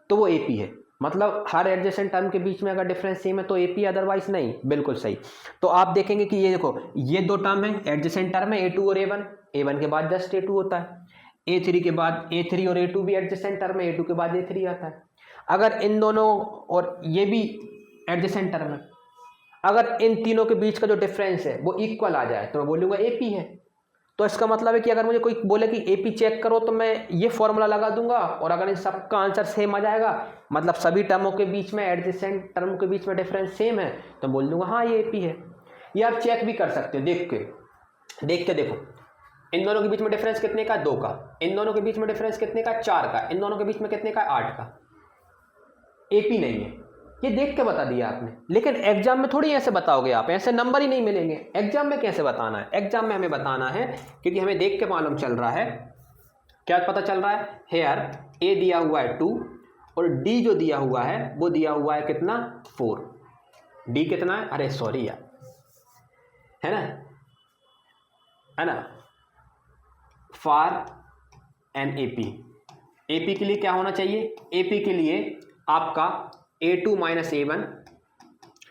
तो वो एपी है। मतलब हर एडजेसेंट टर्म के बीच में अगर डिफरेंस सेम है तो एपी, अदरवाइज नहीं। बिल्कुल सही। तो आप देखेंगे कि ये देखो ये 2 टर्म है, एडजेसेंट टर्म है A2 और A1 के बाद जस्ट A2 होता है, A3 के बाद A3 और A2 भी एडजेसेंट टर्म है, A2 के बाद A3 आता है। अगर इन दोनों और ये भी एडजेसेंट टर्म है, अगर इन तीनों के बीच का जो डिफरेंस है वो इक्वल आ जाए तो मैं बोलूँगा एपी है। तो इसका मतलब है कि अगर मुझे कोई बोले कि एपी चेक करो तो मैं ये फॉर्मूला लगा दूंगा, और अगर इन सबका आंसर सेम आ जाएगा, मतलब सभी टर्मों के बीच में, एडजेसेंट टर्म के बीच में डिफरेंस सेम है, तो बोल दूंगा हाँ ये एपी है। ये आप चेक भी कर सकते हो देख के देखो इन दोनों के बीच में डिफरेंस कितने का, 2 का, इन दोनों के बीच में डिफरेंस कितने का, 4 का, इन दोनों के बीच में कितने का, 8 का। एपी नहीं है, ये देख के बता दिया आपने। लेकिन एग्जाम में थोड़ी ऐसे बताओगे आप, ऐसे नंबर ही नहीं मिलेंगे। एग्जाम में कैसे बताना है, एग्जाम में हमें बताना है क्योंकि हमें देख के मालूम चल रहा है, क्या पता चल रहा है, हेयर ए दिया हुआ है 2 और डी जो दिया हुआ है वो दिया हुआ है कितना, 4। डी कितना है, अरे सॉरी यार, है ना, फॉर एन एपी, एपी के लिए क्या होना चाहिए, एपी के लिए आपका A2 माइनस A1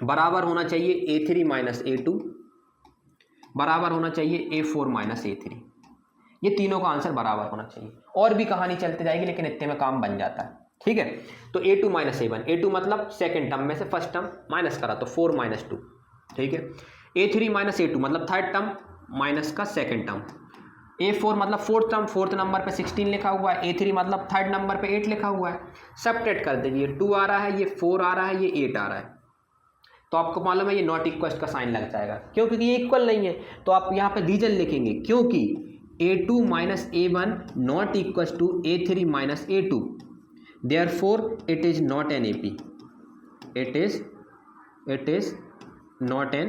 बराबर होना चाहिए A3 माइनस A2 बराबर होना चाहिए A4 माइनस A3, ये तीनों का आंसर बराबर होना चाहिए। और भी कहानी चलती जाएगी लेकिन इतने में काम बन जाता है, ठीक है। तो A2 माइनस A1, A2 मतलब सेकेंड टर्म में से फर्स्ट टर्म माइनस करा तो 4 माइनस 2, ठीक है। A3 माइनस A2 मतलब थर्ड टर्म माइनस का सेकेंड टर्म, A4 मतलब फोर्थ टर्म, फोर्थ नंबर पे 16 लिखा हुआ है, A3 मतलब थर्ड नंबर पे 8 लिखा हुआ है। सब्ट्रैक्ट कर दीजिए, 2 आ रहा है, ये 4 आ रहा है, ये 8 आ रहा है, तो आपको मालूम है ये नॉट इक्वल का साइन लग जाएगा। क्यों, क्योंकि ये इक्वल नहीं है। तो आप यहाँ पे रीजन लिखेंगे, क्योंकि A2 minus A1 not equal to A3 minus A2, therefore it is not an AP, it is not an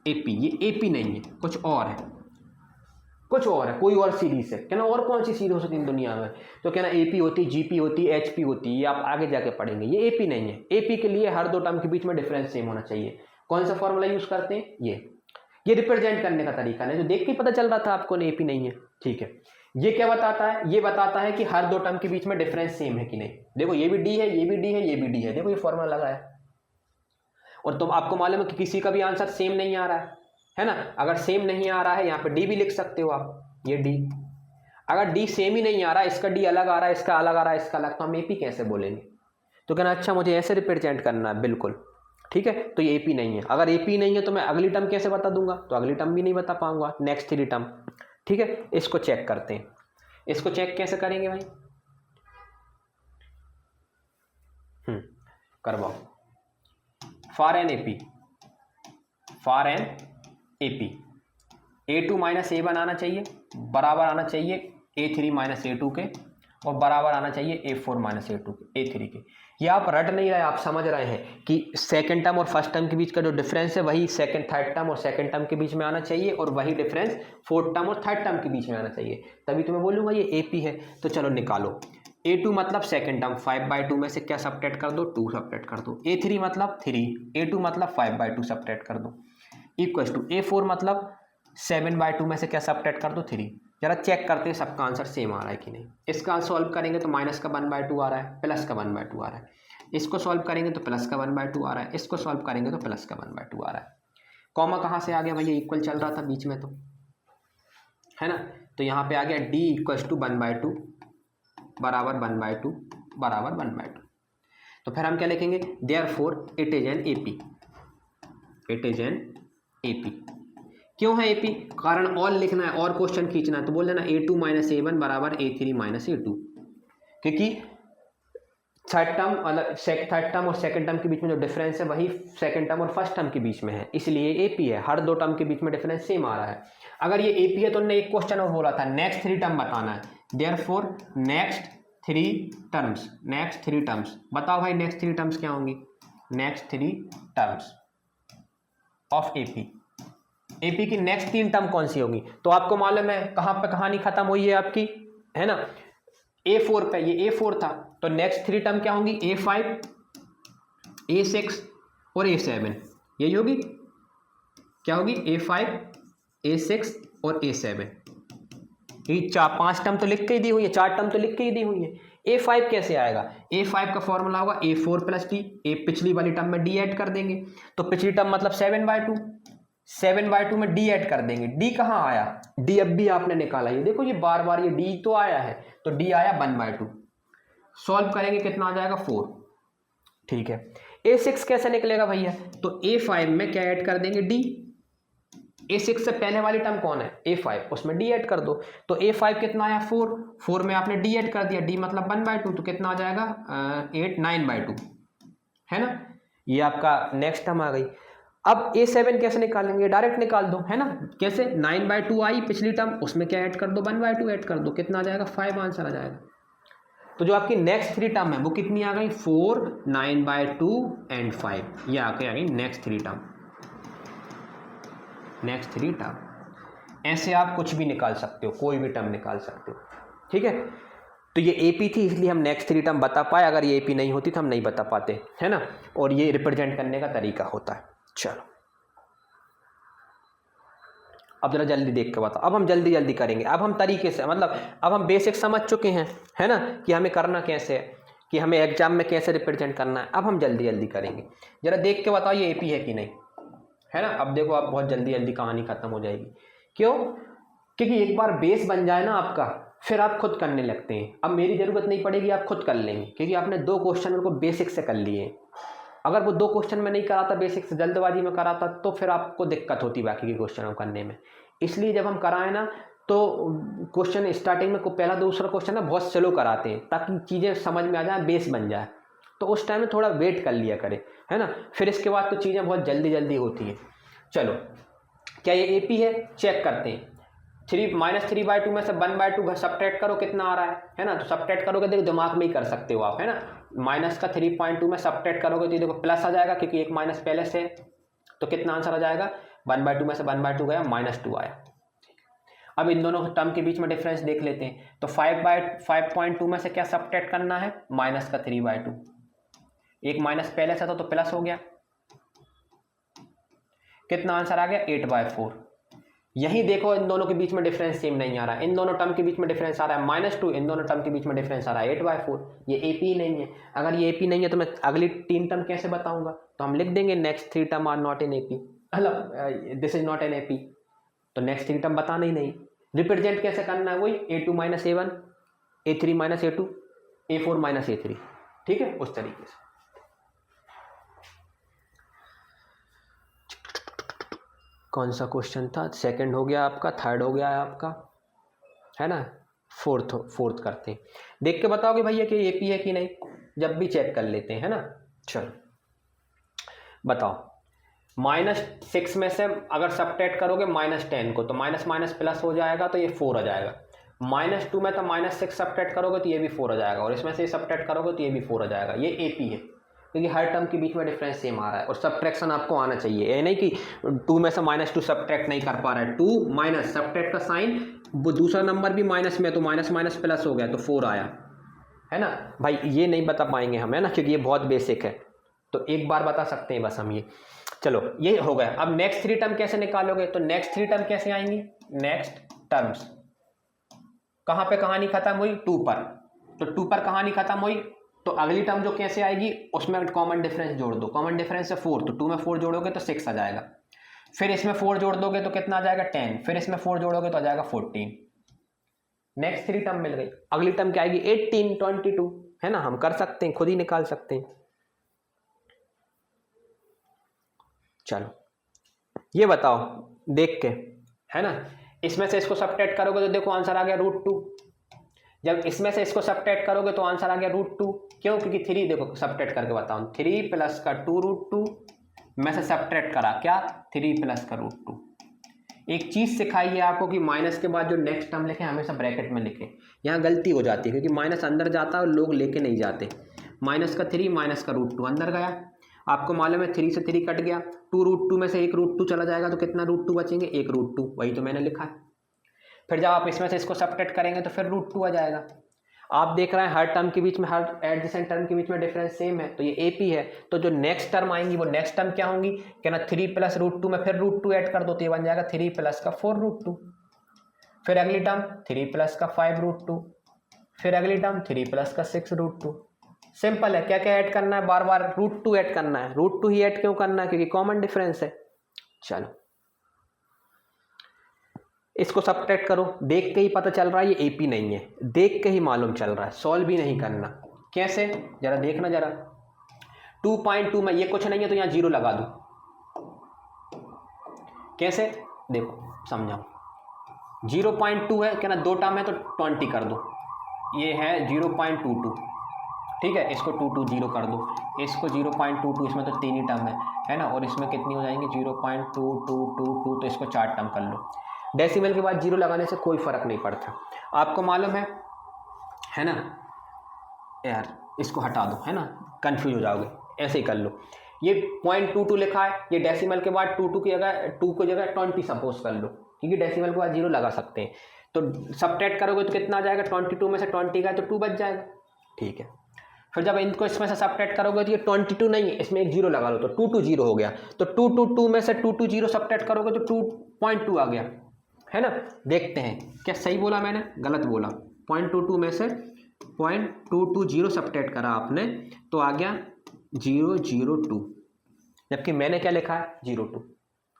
AP। ये AP नहीं है, कुछ और है, कोई और सीरीज है। कहना और कौन सी सीरीज हो सकती है दुनिया में, तो कहना AP होती, GP होती, HP होती, ये आप आगे जाके पढ़ेंगे। ये AP नहीं है। AP के लिए हर 2 टर्म के बीच में डिफरेंस सेम होना चाहिए। कौन सा फॉर्मूला यूज करते हैं, ये रिप्रेजेंट करने का तरीका नहीं, जो देख के पता चल रहा था आपको AP नहीं है, ठीक है। ये क्या बताता है, ये बताता है कि हर 2 टर्म के बीच में डिफरेंस सेम है कि नहीं। देखो ये भी D है, ये भी D है, ये भी D है, देखो ये फॉर्मूला लगा है। और तुम आपको मालूम है कि किसी का भी आंसर सेम नहीं आ रहा है ना। अगर सेम नहीं आ रहा है यहाँ पे D भी लिख सकते हो आप, ये D। अगर D सेम ही नहीं आ रहा, इसका D अलग आ रहा है, इसका अलग आ रहा है, इसका अलग, तो हम AP कैसे बोलेंगे। तो कहना अच्छा मुझे ऐसे रिप्रेजेंट करना है, बिल्कुल ठीक है, तो ये AP नहीं है। अगर AP नहीं है तो मैं अगली टर्म कैसे बता दूंगा, तो अगली टर्म भी नहीं बता पाऊंगा, नेक्स्ट 3 टर्म। ठीक है, इसको चेक करते हैं। इसको चेक कैसे करेंगे भाई, करवाओ। For an AP, for an AP A2 minus A1 आना चाहिए, बराबर आना चाहिए A3 माइनस A2 के, और बराबर आना चाहिए A4 माइनस A2 के, A3 के। ये आप रट नहीं रहे, आप समझ रहे हैं कि सेकंड टर्म और फर्स्ट टर्म के बीच का जो डिफरेंस है वही सेकंड थर्ड टर्म और सेकंड टर्म के बीच में आना चाहिए, और वही डिफरेंस फोर्थ टर्म और थर्ड टर्म के बीच में आना चाहिए, तभी तो मैं बोलूँगा ये AP है। तो चलो निकालो। A2 मतलब सेकंड टर्म, 5/2 में से क्या सब्ट्रैक्ट कर दो, 2 सब्ट्रैक्ट कर दो। A3 मतलब 3, A2 मतलब 5/2 सब्ट्रैक्ट कर दो, इक्वल्स टू A4 मतलब 7/2 में से क्या सब्ट्रैक्ट कर दो, 3। जरा चेक करते हैं सबका आंसर सेम आ रहा है कि नहीं। इसका सॉल्व करेंगे तो माइनस का 1/2 आ रहा है, प्लस का 1/2 आ रहा है। इसको सॉल्व करेंगे तो प्लस का 1/2 आ रहा है, इसको सॉल्व करेंगे तो प्लस का 1/2 आ रहा है। कॉमा कहाँ से आ गया भैया, इक्वल चल रहा था बीच में तो, है ना। तो यहाँ पे आ गया D इक्वल्स टू 1/2 बराबर 1/2 बराबर 1/2। तो फिर हम क्या लिखेंगे, therefore it is an AP, it is an AP। क्यों है AP, कारण और लिखना है और क्वेश्चन खींचना है, तो बोल देना A2 माइनस A1 बराबर A3 माइनस A2, क्योंकि थर्ड टर्म और सेकंड टर्म के बीच में जो डिफरेंस है वही सेकंड टर्म और फर्स्ट टर्म के बीच में है, इसलिए AP है। हर 2 टर्म के बीच में डिफरेंस सेम आ रहा है। अगर ये AP है तो उन्होंने एक क्वेश्चन और बोला था, नेक्स्ट 3 टर्म बताना है, देयरफॉर नेक्स्ट 3 टर्म्स। बताओ भाई नेक्स्ट 3 टर्म्स क्या होंगी, नेक्स्ट 3 टर्म्स ऑफ AP की नेक्स्ट 3 टर्म कौन सी होगी। तो आपको मालूम है कहाँ पे कहानी खत्म हुई है आपकी, है ना, A4 पे। ये A4 था, तो नेक्स्ट 3 टर्म क्या होंगी, A5, A6 और A7। यही होगी, क्या होगी, A5, A6 और A7। ये 5 टर्म तो लिख के ही दी हुई है, 4 टर्म तो लिख के ही दी हुई है। A5 कैसे आएगा, A5 का फॉर्मूला होगा A4 प्लस D। पिछली वाली टर्म में D ऐड कर देंगे, तो पिछली टर्म मतलब 7/2 में D ऐड कर देंगे। D कहाँ आया, D अब भी आपने निकाला, ये देखो, ये बार बार ये D तो आया है, तो D आया 1/2। सॉल्व करेंगे कितना आ जाएगा, 4। ठीक है, A6 कैसे निकलेगा भैया, तो A5 में क्या ऐड कर देंगे, D। A6 से पहले वाली टर्म कौन है, A5, उसमें D ऐड कर दो। तो A5 कितना आया, 4 में आपने D ऐड कर दिया, D मतलब 1/2, तो कितना आ जाएगा 9/2, है ना। ये आपका नेक्स्ट टर्म आ गई। अब A7 कैसे निकालेंगे, डायरेक्ट निकाल दो, है ना। कैसे, 9/2 आई पिछली टर्म, उसमें क्या ऐड कर दो, 1/2 ऐड कर दो, कितना आ जाएगा 5 आंसर आ जाएगा। तो जो आपकी नेक्स्ट 3 टर्म है वो कितनी आ गई, 4, 9/2 एंड 5। ये आ गई नेक्स्ट 3 टर्म, नेक्स्ट 3 टर्म। ऐसे आप कुछ भी निकाल सकते हो, कोई भी टर्म निकाल सकते हो, ठीक है। तो ये AP थी, इसलिए हम नेक्स्ट 3 टर्म बता पाए, अगर ये AP नहीं होती तो हम नहीं बता पाते, है ना। और ये रिप्रेजेंट करने का तरीका होता है। चलो अब जरा जल्दी देख के बताओ। अब हम जल्दी जल्दी करेंगे, अब हम तरीके से, मतलब अब हम बेसिक समझ चुके हैं, है ना, कि हमें करना कैसे है, कि हमें एग्जाम में कैसे रिप्रेजेंट करना है। अब हम जल्दी जल्दी करेंगे, जरा देख के बताओ ये AP है कि नहीं, है ना। अब देखो, आप बहुत जल्दी जल्दी कहानी खत्म हो जाएगी। क्यों, क्योंकि एक बार बेस बन जाए ना आपका, फिर आप खुद करने लगते हैं। अब मेरी जरूरत नहीं पड़ेगी, आप खुद कर लेंगे, क्योंकि आपने 2 क्वेश्चन को बेसिक से कर लिए। अगर वो 2 क्वेश्चन में नहीं कराता, बेसिक से जल्दबाजी में कराता, तो फिर आपको दिक्कत होती बाकी के क्वेश्चनों को करने में। इसलिए जब हम कराएं ना, तो क्वेश्चन स्टार्टिंग में पहला दूसरा क्वेश्चन ना बहुत स्लो कराते हैं, ताकि चीज़ें समझ में आ जाए, बेस बन जाए। तो उस टाइम में थोड़ा वेट कर लिया करें, है ना। फिर इसके बाद तो चीज़ें बहुत जल्दी जल्दी होती हैं। चलो, क्या ये AP है, चेक करते हैं। -3/2 में से 1/2 सब्ट्रैक्ट करो, कितना आ रहा है ना। तो सब्ट्रैक्ट करोगे, देखो दिमाग में ही कर सकते हो आप, है ना। माइनस का 3/2 में सब्ट्रैक्ट करोगे तो देखो प्लस आ जाएगा, क्योंकि एक माइनस पहले से। तो कितना आंसर आ जाएगा, 1/2 में से 1/2 गया, -2 आया। अब इन दोनों टर्म के बीच में डिफरेंस देख लेते हैं। तो 5/2 में से क्या सब्ट्रैक्ट करना है, माइनस का 3/2। एक माइनस पहले से था तो प्लस हो गया, कितना आंसर आ गया, 8/4। यही देखो, इन दोनों के बीच में डिफरेंस सेम नहीं आ रहा है। इन दोनों टर्म के बीच में डिफरेंस आ रहा है -2, इन दोनों टर्म के बीच में डिफरेंस आ रहा है 8/4। ये AP नहीं है। अगर ये AP नहीं है तो मैं अगली 3 टर्म कैसे बताऊंगा, तो हम लिख देंगे next 3 term are not in AP, मतलब this is not in AP। तो नेक्स्ट 3 टर्म बताना ही नहीं। रिप्रेजेंट कैसे करना है, वही A2 - A1, A3 - A2, A4 - A3, ठीक है, उस तरीके से। कौन सा क्वेश्चन था? सेकंड हो गया आपका, थर्ड हो गया आपका, है ना, फोर्थ करते हैं। देख के बताओगे भैया कि एपी है कि नहीं, जब भी चेक कर लेते हैं, है ना। चलो बताओ, -6 में से अगर सब्ट्रैक्ट करोगे -10 को तो माइनस माइनस प्लस हो जाएगा, तो ये 4 आ जाएगा। -2 में तो -6 सब्ट्रैक्ट करोगे तो ये भी 4 आ जाएगा, और इसमें से ये सब्ट्रैक्ट करोगे तो ये भी 4 आ जाएगा। ये एपी है, क्योंकि हर टर्म के बीच में डिफरेंस सेम आ रहा है, और सब्ट्रैक्शन आपको आना चाहिए। ये नहीं कि 2 में से -2 सब्ट्रैक्ट नहीं कर पा रहा है, 2 माइनस सब्ट्रैक्ट का साइन, वो दूसरा नंबर भी माइनस में, तो माइनस माइनस प्लस हो गया तो 4 आया, है ना भाई। ये नहीं बता पाएंगे हम, है ना, क्योंकि ये बहुत बेसिक है, तो एक बार बता सकते हैं बस हम ये। चलो ये हो गया। अब नेक्स्ट 3 टर्म कैसे निकालोगे? तो नेक्स्ट 3 टर्म कैसे आएंगी? नेक्स्ट टर्म्स कहां पे कहानी खत्म हुई? 2 पर, तो 2 पर कहानी खत्म हुई, तो अगली टर्म जो कैसे आएगी, उसमें कॉमन डिफरेंस जोड़ दो। कॉमन डिफरेंस है 4, तो 2 में 4 जोड़ोगे तो 6 आ जाएगा। फिर इसमें 4 जोड़ दोगे तो कितना आ जाएगा? 10। फिर इसमें 4 जोड़ोगे तो आ जाएगा 14। नेक्स्ट 3 टर्म मिल गई। अगली टर्म क्या आएगी? 18, 22, है ना। हम कर सकते हैं, खुद ही निकाल सकते हैं। चलो ये बताओ देख के, है ना, इसमें से इसको सब्ट्रैक्ट करोगे तो देखो आंसर आ गया √2। जब इसमें से इसको सब्ट्रैक्ट करोगे तो आंसर आ गया √2। क्यों? क्योंकि 3, देखो सब्ट्रैक्ट करके बताऊं, 3 प्लस का 2 √2 में से सब्ट्रैक्ट करा क्या? 3 प्लस का √2। एक चीज सिखाई है आपको कि माइनस के बाद जो नेक्स्ट टर्म लिखे हमेशा ब्रैकेट में लिखें। यहाँ गलती हो जाती है, क्योंकि माइनस अंदर जाता है और लोग लेके नहीं जाते। माइनस का 3 माइनस का √2 अंदर गया, आपको मालूम है 3 से 3 कट गया, 2 √2 में से 1 √2 चला जाएगा, तो कितना √2 बचेंगे? 1 √2, वही तो मैंने लिखा है। फिर जब आप इसमें से इसको सब्ट्रैक्ट करेंगे तो फिर √2 आ जाएगा। आप देख रहे हैं हर टर्म के बीच में, हर एडजेसेंट टर्म के बीच में डिफरेंस सेम है, तो ये एपी है। तो जो नेक्स्ट टर्म आएंगी वो नेक्स्ट टर्म क्या होंगी? क्या ना, 3 प्लस √2 में फिर √2 ऐड कर दो, तो ये बन जाएगा 3 प्लस का 4 √2। फिर अगली टर्म 3 प्लस का 5 √2। फिर अगली टर्म 3 प्लस का 6 √2। सिंपल है। क्या क्या ऐड करना है? बार बार √2 ऐड करना है। √2 ही ऐड क्यों करना है? क्योंकि कॉमन डिफरेंस है। चलो इसको सब्ट्रैक्ट करो, देख के ही पता चल रहा है ये एपी नहीं है, देख के ही मालूम चल रहा है, सॉल्व भी नहीं करना। कैसे? जरा देखना जरा। 2.2 में ये कुछ नहीं है तो यहां 0 लगा दो। कैसे? देखो समझाओ। 0.2 है क्या ना, 2 टर्म है तो 20 कर दो, ये है 0.22, ठीक है। इसको 220 कर दो, इसको 0.22, इसमें तो 3 ही टर्म है ना, और इसमें कितनी हो जाएंगी? 0.2222, तो इसको 4 टर्म कर लो। डेसिमल के बाद 0 लगाने से कोई फर्क नहीं पड़ता, आपको मालूम है ना यार। इसको हटा दो, है ना, कंफ्यूज हो जाओगे, ऐसे ही कर लो। ये 0.22 लिखा है, ये डेसिमल के बाद 2 की जगह 20 सपोज कर लो, क्योंकि डेसिमल के बाद 0 लगा सकते हैं। तो सब्ट्रैक्ट करोगे तो कितना आ जाएगा? 22 में से 20 का तो 2 बच जाएगा, ठीक है। फिर जब इनको इसमें से सब्ट्रैक्ट करोगे तो ये 22 नहीं है, इसमें एक 0 लगा लो, तो 220 हो गया। तो 2 में से 220 सब्ट्रैक्ट करोगे तो 2.2 आ गया, है ना। देखते हैं क्या सही बोला मैंने, गलत बोला। 0.22 में से 0.220 सब्ट्रैक्ट करा आपने तो आ गया 002, जबकि मैंने क्या लिखा है? 02,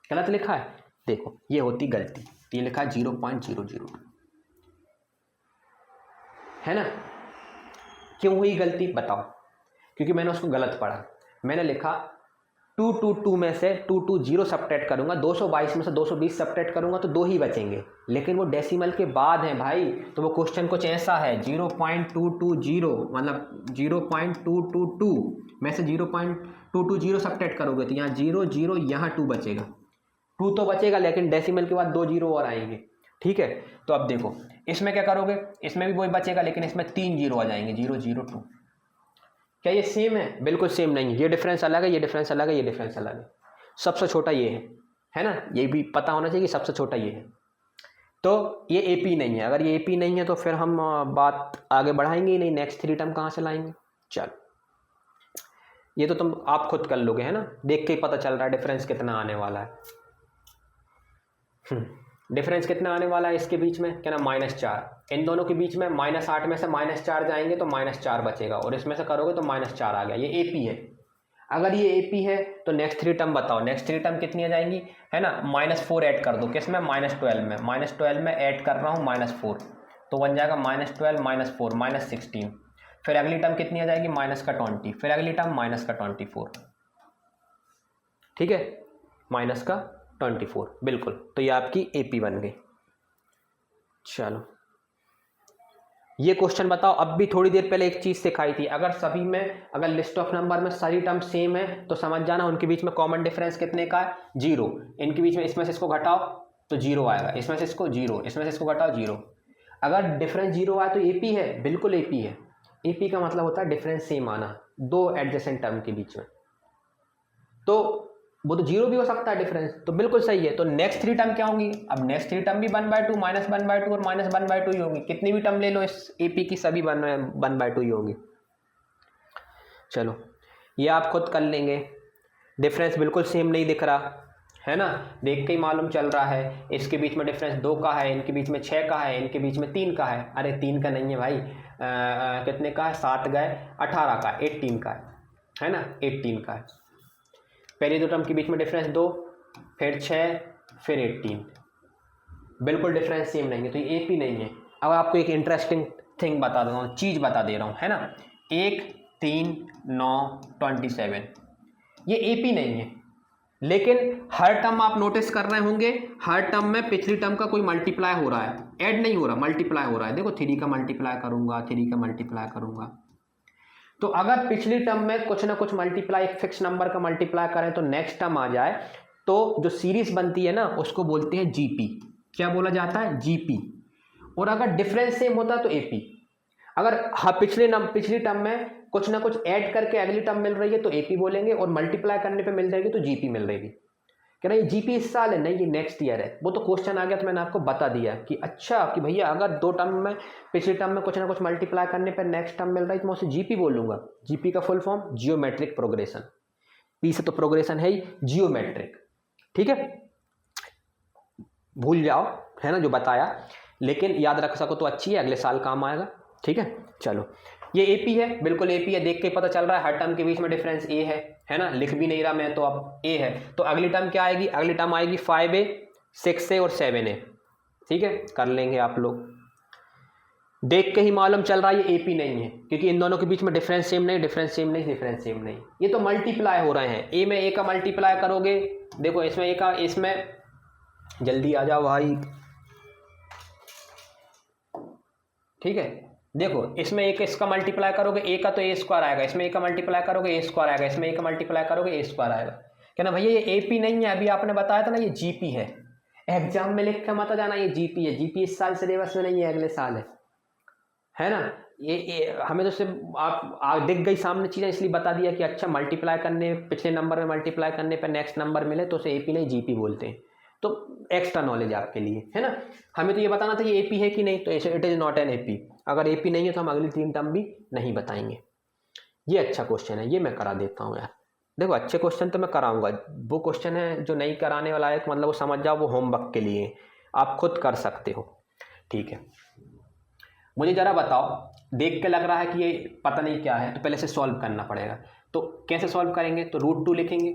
गलत लिखा है। देखो ये होती गलती, ये लिखा है 0.002, है ना। क्यों हुई गलती बताओ? क्योंकि मैंने उसको गलत पढ़ा। मैंने लिखा 222 में से 220 सब्ट्रैक्ट करूंगा, 222 में से 220 सब्ट्रैक्ट करूंगा तो 2 ही बचेंगे, लेकिन वो डेसिमल के बाद हैं भाई, तो वो क्वेश्चन कुछ ऐसा है 0.220, मतलब 0.222 में से 0.220 सब्ट्रैक्ट करोगे तो यहाँ 0 यहाँ 2 बचेगा, 2 तो बचेगा, लेकिन डेसिमल के बाद 2 0 और आएंगे, ठीक है। तो अब देखो इसमें क्या करोगे, इसमें भी वही बचेगा, लेकिन इसमें 3 0 आ जाएंगे, 002। क्या ये सेम है? बिल्कुल सेम नहीं है, ये डिफरेंस अलग है, ये डिफरेंस अलग है, ये डिफरेंस अलग है। सबसे छोटा ये है ना, ये भी पता होना चाहिए कि सबसे छोटा ये है। तो ये एपी नहीं है। अगर ये एपी नहीं है तो फिर हम बात आगे बढ़ाएंगे ही नहीं, नेक्स्ट 3 टर्म कहाँ से लाएंगे। चलो ये तो तुम आप खुद कर लोगे, है ना, देख के ही पता चल रहा है डिफरेंस कितना आने वाला है। डिफरेंस कितना आने वाला है इसके बीच में? क्या ना, -4। इन दोनों के बीच में -8 में से -4 जाएंगे तो -4 बचेगा, और इसमें से करोगे तो -4 आ गया। ये एपी है। अगर ये एपी है तो नेक्स्ट 3 टर्म बताओ, नेक्स्ट 3 टर्म कितनी आ जाएंगी, है ना। -4 ऐड कर दो, किसमें? -12 में। -12 में ऐड कर रहा हूँ -4, तो बन जाएगा -12 -4 -16। फिर अगली टर्म कितनी आ जाएगी? -20। फिर अगली टर्म -24, ठीक है, 24, बिल्कुल। तो ये आपकी AP बन गई। चलो ये क्वेश्चन बताओ, अब भी थोड़ी देर पहले एक चीज सिखाई थी, अगर सभी में, अगर लिस्ट ऑफ नंबर में सारी टर्म सेम है तो समझ जाना उनके बीच में कॉमन डिफरेंस कितने का है, 0। इनके बीच में इसमें से इसको घटाओ तो 0 आएगा, इसमें से इसको 0, इसमें से इसको घटाओ 0। अगर डिफरेंस 0 आए तो AP है, बिल्कुल AP है। AP का मतलब होता है डिफरेंस सेम आना दो एडजेसेंट टर्म के बीच में, तो वो तो 0 भी हो सकता है डिफरेंस, तो बिल्कुल सही है। तो नेक्स्ट 3 टर्म क्या होंगी, अब नेक्स्ट 3 टर्म भी 1/2 -1/2 और -1/2 ही होंगी, कितनी भी टर्म ले लो इस AP की सभी 1/2 ही होंगी। चलो ये आप खुद कर लेंगे, डिफरेंस बिल्कुल सेम नहीं दिख रहा है ना, देख के ही मालूम चल रहा है इसके बीच में डिफरेंस 2 का है, इनके बीच में 6 का है, इनके बीच में 3 का है। अरे 3 का नहीं है भाई, कितने का है, 7 गए 18 का, 18 का है ना, 18 का है। पहली दो टर्म के बीच में डिफरेंस 2, फिर 6, फिर 18, बिल्कुल डिफरेंस सेम नहीं है, तो ये AP नहीं है। अब आपको एक इंटरेस्टिंग थिंग बता दे रहा हूँ, चीज़ बता दे रहा हूँ, है ना, 1 3 9 27, ये AP नहीं है। लेकिन हर टर्म आप नोटिस कर रहे होंगे, हर टर्म में पिछली टर्म का कोई मल्टीप्लाई हो रहा है, ऐड नहीं हो रहा, मल्टीप्लाई हो रहा है। देखो 3 का मल्टीप्लाई करूंगा, 3 का मल्टीप्लाई करूंगा, तो अगर पिछली टर्म में कुछ ना कुछ मल्टीप्लाई, एक फिक्स नंबर का मल्टीप्लाई करें तो नेक्स्ट टर्म आ जाए, तो जो सीरीज बनती है ना उसको बोलते हैं GP। क्या बोला जाता है, GP। और अगर डिफरेंस सेम होता है तो AP। अगर हाँ पिछली टर्म में कुछ ना कुछ ऐड करके अगली टर्म मिल रही है तो AP बोलेंगे, और मल्टीप्लाई करने पे मिल जाएगी तो GP मिल रही है। कह रहा ये GP इस साल है, नहीं ये नेक्स्ट ईयर है। वो तो क्वेश्चन आ गया तो मैंने आपको बता दिया कि अच्छा कि भैया अगर दो टर्म में, पिछली टर्म में कुछ ना कुछ मल्टीप्लाई करने पर नेक्स्ट टर्म मिल रहा है तो मैं उसे GP बोलूंगा। GP का full form geometric progression, P से तो प्रोग्रेशन है ही, जियोमेट्रिक, ठीक है। भूल जाओ, है ना जो बताया, लेकिन याद रख सको तो अच्छी है, अगले साल काम आएगा, ठीक है। चलो ये AP है, बिल्कुल AP है, देख के पता चल रहा है हर टर्म के बीच में डिफरेंस A है ना, लिख भी नहीं रहा मैं तो, अब A है। तो अगली टर्म क्या आएगी, अगली टर्म आएगी 5A 6A और 7A, ठीक है, कर लेंगे आप लोग। देख के ही मालूम चल रहा है ये AP नहीं है, क्योंकि इन दोनों के बीच में डिफरेंस सेम नहीं, डिफरेंस सेम नहीं, डिफरेंस सेम नहीं, ये तो मल्टीप्लाई हो रहे हैं। A में A का मल्टीप्लाई करोगे, देखो इसमें A का, इसमें जल्दी आ जाओ भाई, ठीक है, देखो इसमें एक इसका मल्टीप्लाई करोगे A का तो A² आएगा, इसमें A का मल्टीप्लाई करोगे A² आएगा, इसमें A का मल्टीप्लाई करोगे A² आएगा। क्या ना भैया ये AP नहीं है, अभी आपने बताया था ना ये GP है। एग्जाम में लिख के मत जाना ये GP है, GP इस साल सिलेबस में नहीं है, अगले साल है ना। ये हमें तो सिर्फ आप दिख गई सामने चीज़ें, इसलिए बता दिया कि अच्छा मल्टीप्लाई करने, पिछले नंबर में मल्टीप्लाई करने पर नेक्स्ट नंबर मिले तो उसे AP नहीं GP बोलते हैं। तो एक्स्ट्रा नॉलेज आपके लिए, है ना। हमें तो ये बताना था ये AP है कि नहीं, तो it is not an AP। अगर AP नहीं है तो हम अगली 3 टर्म भी नहीं बताएंगे। ये अच्छा क्वेश्चन है, ये मैं करा देता हूँ यार। देखो अच्छे क्वेश्चन तो मैं कराऊंगा, वो क्वेश्चन है जो नहीं कराने वाला है, मतलब वो समझ जाओ वो होमवर्क के लिए, आप खुद कर सकते हो, ठीक है। मुझे जरा बताओ, देख के लग रहा है कि ये पता नहीं क्या है, तो पहले से सॉल्व करना पड़ेगा। तो कैसे सॉल्व करेंगे, तो √2 लिखेंगे,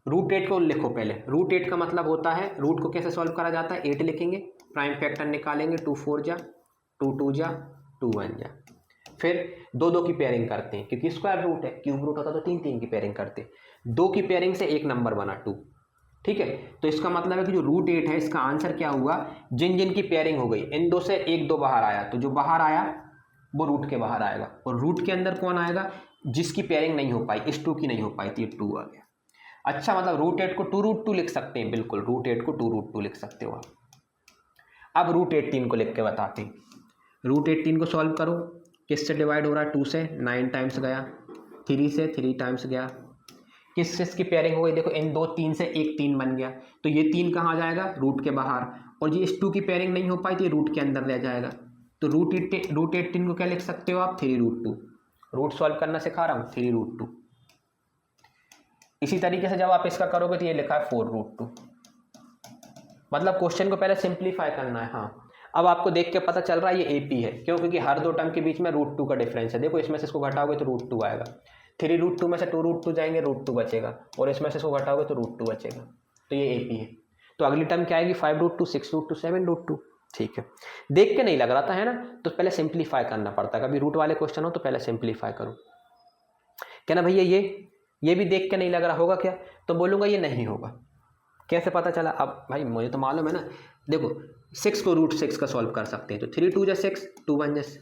√8 को लिखो पहले। √8 का मतलब होता है, रूट को कैसे सॉल्व करा जाता है, 8 लिखेंगे, प्राइम फैक्टर निकालेंगे, 2 4 जा, 2 2 जा, 2 1 जा, फिर 2 2 की पेयरिंग करते हैं, क्योंकि स्क्वायर रूट है, क्यूब रूट होता तो 3 3 की पेयरिंग करते, 2 की पेयरिंग से एक नंबर बना 2, ठीक है। तो इसका मतलब है कि जो √8 है इसका आंसर क्या हुआ, जिन जिन की पेयरिंग हो गई, इन दो से 1 2 बाहर आया, तो जो बाहर आया वो रूट के बाहर आएगा, और रूट के अंदर कौन आएगा, जिसकी पेयरिंग नहीं हो पाई, इस 2 की नहीं हो पाई थी, 2 आ गया। अच्छा, मतलब √8 को 2√2 लिख सकते हैं, बिल्कुल √8 को 2√2 लिख सकते हो आप। अब √18 को लिख के बताते हैं। √18 को सॉल्व करो, किससे डिवाइड हो रहा है, 2 से, 9 टाइम्स गया, 3 से 3 टाइम्स गया, किस की पेयरिंग हो गई, देखो इन 2 3 से एक 3 बन गया, तो ये 3 कहाँ जाएगा, रूट के बाहर, और ये इस 2 की पेयरिंग नहीं हो पाई तो ये रूट के अंदर रह जाएगा। तो √18 को क्या लिख सकते हो आप, 3√2। रूट सॉल्व करना सिखा रहा हूँ, 3√2। इसी तरीके से जब आप इसका करोगे तो ये लिखा है 4√2। मतलब क्वेश्चन को पहले सिंप्लीफाई करना है। हाँ, अब आपको देख के पता चल रहा है ये AP है, क्यों, क्योंकि हर दो टर्म के बीच में √2 का डिफरेंस है। देखो इसमें से इसको घटाओगे तो √2 आएगा, 3√2 में से 2√2 जाएंगे, √2 बचेगा, और इसमें से इसको घटाओगे तो √2 बचेगा, तो ये AP है। तो अगली टर्म क्या आएगी, 5√2 6√2 7√2, ठीक है। देख के नहीं लग रहा था, है ना, तो पहले सिंप्लीफाई करना पड़ता है। कभी रूट वाले क्वेश्चन हो तो पहले सिंप्लीफाई करो। क्या ना भैया ये भी देख के नहीं लग रहा होगा क्या, तो बोलूँगा ये नहीं होगा, कैसे पता चला? अब भाई मुझे तो मालूम है ना, देखो 6 को √6 का सॉल्व कर सकते हैं, तो 3 2 6, 2 1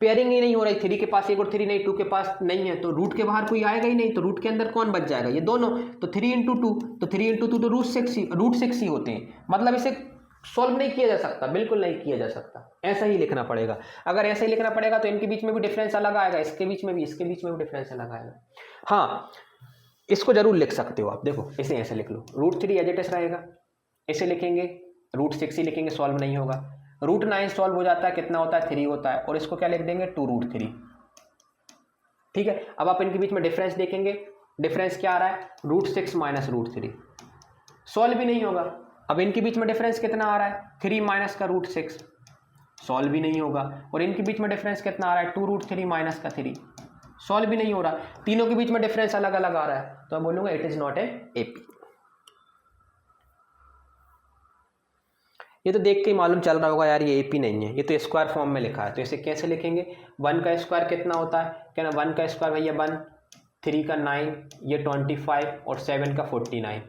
पेयरिंग ही नहीं हो रही, 3 के पास एक और 3 नहीं, 2 के पास नहीं है, तो रूट के बाहर कोई आएगा ही नहीं, तो रूट के अंदर कौन बच जाएगा? ये दोनों। तो 3 × 2, तो 3 × 2 तो √6 ही होते हैं, मतलब इसे सॉल्व नहीं किया जा सकता, बिल्कुल नहीं किया जा सकता, ऐसा ही लिखना पड़ेगा। अगर ऐसा ही लिखना पड़ेगा तो इनके बीच में भी डिफरेंस अलग आएगा, इसके बीच में भी, इसके बीच में भी डिफरेंस अलग आएगा। हाँ, इसको जरूर लिख सकते हो आप, देखो इसे ऐसे लिख लो, √3 एज इट इज रहेगा, इसे लिखेंगे, √6 ही लिखेंगे, सॉल्व नहीं होगा। √9 सॉल्व हो जाता है, कितना होता है? 3 होता है, और इसको क्या लिख देंगे? 2√3। ठीक है, अब आप इनके बीच में डिफरेंस देखेंगे, डिफरेंस क्या आ रहा है? √6 माइनस √3, सॉल्व भी नहीं होगा। अब इनके बीच में डिफरेंस कितना आ रहा है? 3 माइनस का √6, सॉल्व भी नहीं होगा। और इनके बीच में डिफरेंस कितना आ रहा है? 2√3 माइनस का 3, सॉल्व भी नहीं हो रहा। तीनों के बीच में डिफरेंस अलग अलग आ रहा है, तो मैं बोलूंगा it is not a AP. ये तो देख के ही मालूम चल रहा होगा यार ये एपी नहीं है, ये तो स्क्वायर फॉर्म में लिखा है, तो इसे कैसे लिखेंगे? 1 का स्क्वायर कितना होता है? क्या ना, 1 का स्क्वायर भैया 1, 3 का 9, ये 25 और 7 का 49,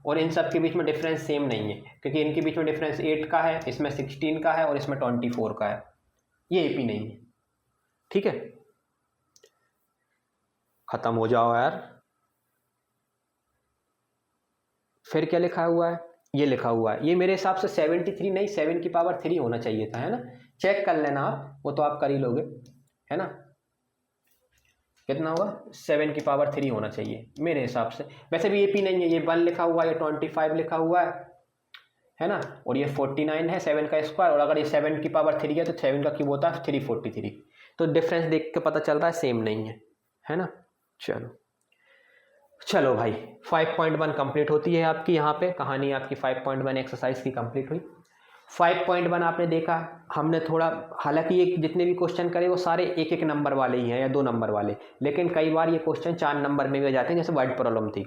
और इन सब के बीच में डिफरेंस सेम नहीं है, क्योंकि इनके बीच में डिफरेंस 8 का है, इसमें 16 का है और इसमें 24 का है, ये एपी नहीं है। ठीक है, खत्म हो जाओ यार। फिर क्या लिखा हुआ है? ये लिखा हुआ है, ये मेरे हिसाब से 73 नहीं, 7 की पावर 3 होना चाहिए था, है ना? चेक कर लेना आप, वो तो आप कर ही लोगे, है ना? कितना होगा? 7 की पावर 3 होना चाहिए मेरे हिसाब से। वैसे भी एपी नहीं है, ये 1 लिखा हुआ है, ये 25 लिखा हुआ है ना? और ये 49 है 7 का स्क्वायर, और अगर ये 7 की पावर 3 है तो 7 का क्यूब होता है 343। तो डिफरेंस देख के पता चल रहा है सेम नहीं है ना? चलो भाई, 5.1 कंप्लीट होती है आपकी, यहाँ पे कहानी आपकी 5.1 एक्सरसाइज की कंप्लीट हुई। 5.1 आपने देखा, हमने थोड़ा, हालांकि ये जितने भी क्वेश्चन करे वो सारे 1-1 नंबर वाले ही हैं या 2 नंबर वाले, लेकिन कई बार ये क्वेश्चन 4 नंबर में भी जाते हैं, जैसे वर्ड प्रॉब्लम थी।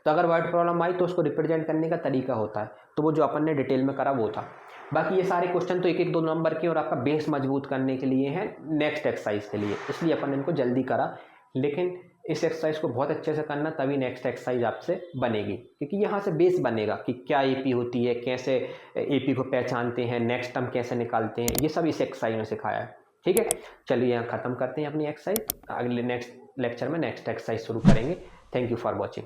तो अगर वर्ड प्रॉब्लम आई तो उसको रिप्रेजेंट करने का तरीका होता है, तो वो जो अपन ने डिटेल में करा वो था। बाकी ये सारे क्वेश्चन तो 1-1 2 नंबर के और आपका बेस मजबूत करने के लिए हैं, नेक्स्ट एक्सरसाइज के लिए, इसलिए अपन ने इनको जल्दी करा। लेकिन इस एक्सरसाइज को बहुत अच्छे से करना, तभी नेक्स्ट एक्सरसाइज आपसे बनेगी, क्योंकि यहाँ से बेस बनेगा कि क्या एपी होती है, कैसे एपी को पहचानते हैं, नेक्स्ट टर्म कैसे निकालते हैं, ये सब इस एक्सरसाइज में सिखाया है। ठीक है, चलिए यहाँ ख़त्म करते हैं अपनी एक्सरसाइज, अगले नेक्स्ट लेक्चर में नेक्स्ट एक्सरसाइज शुरू करेंगे। Thank you for watching.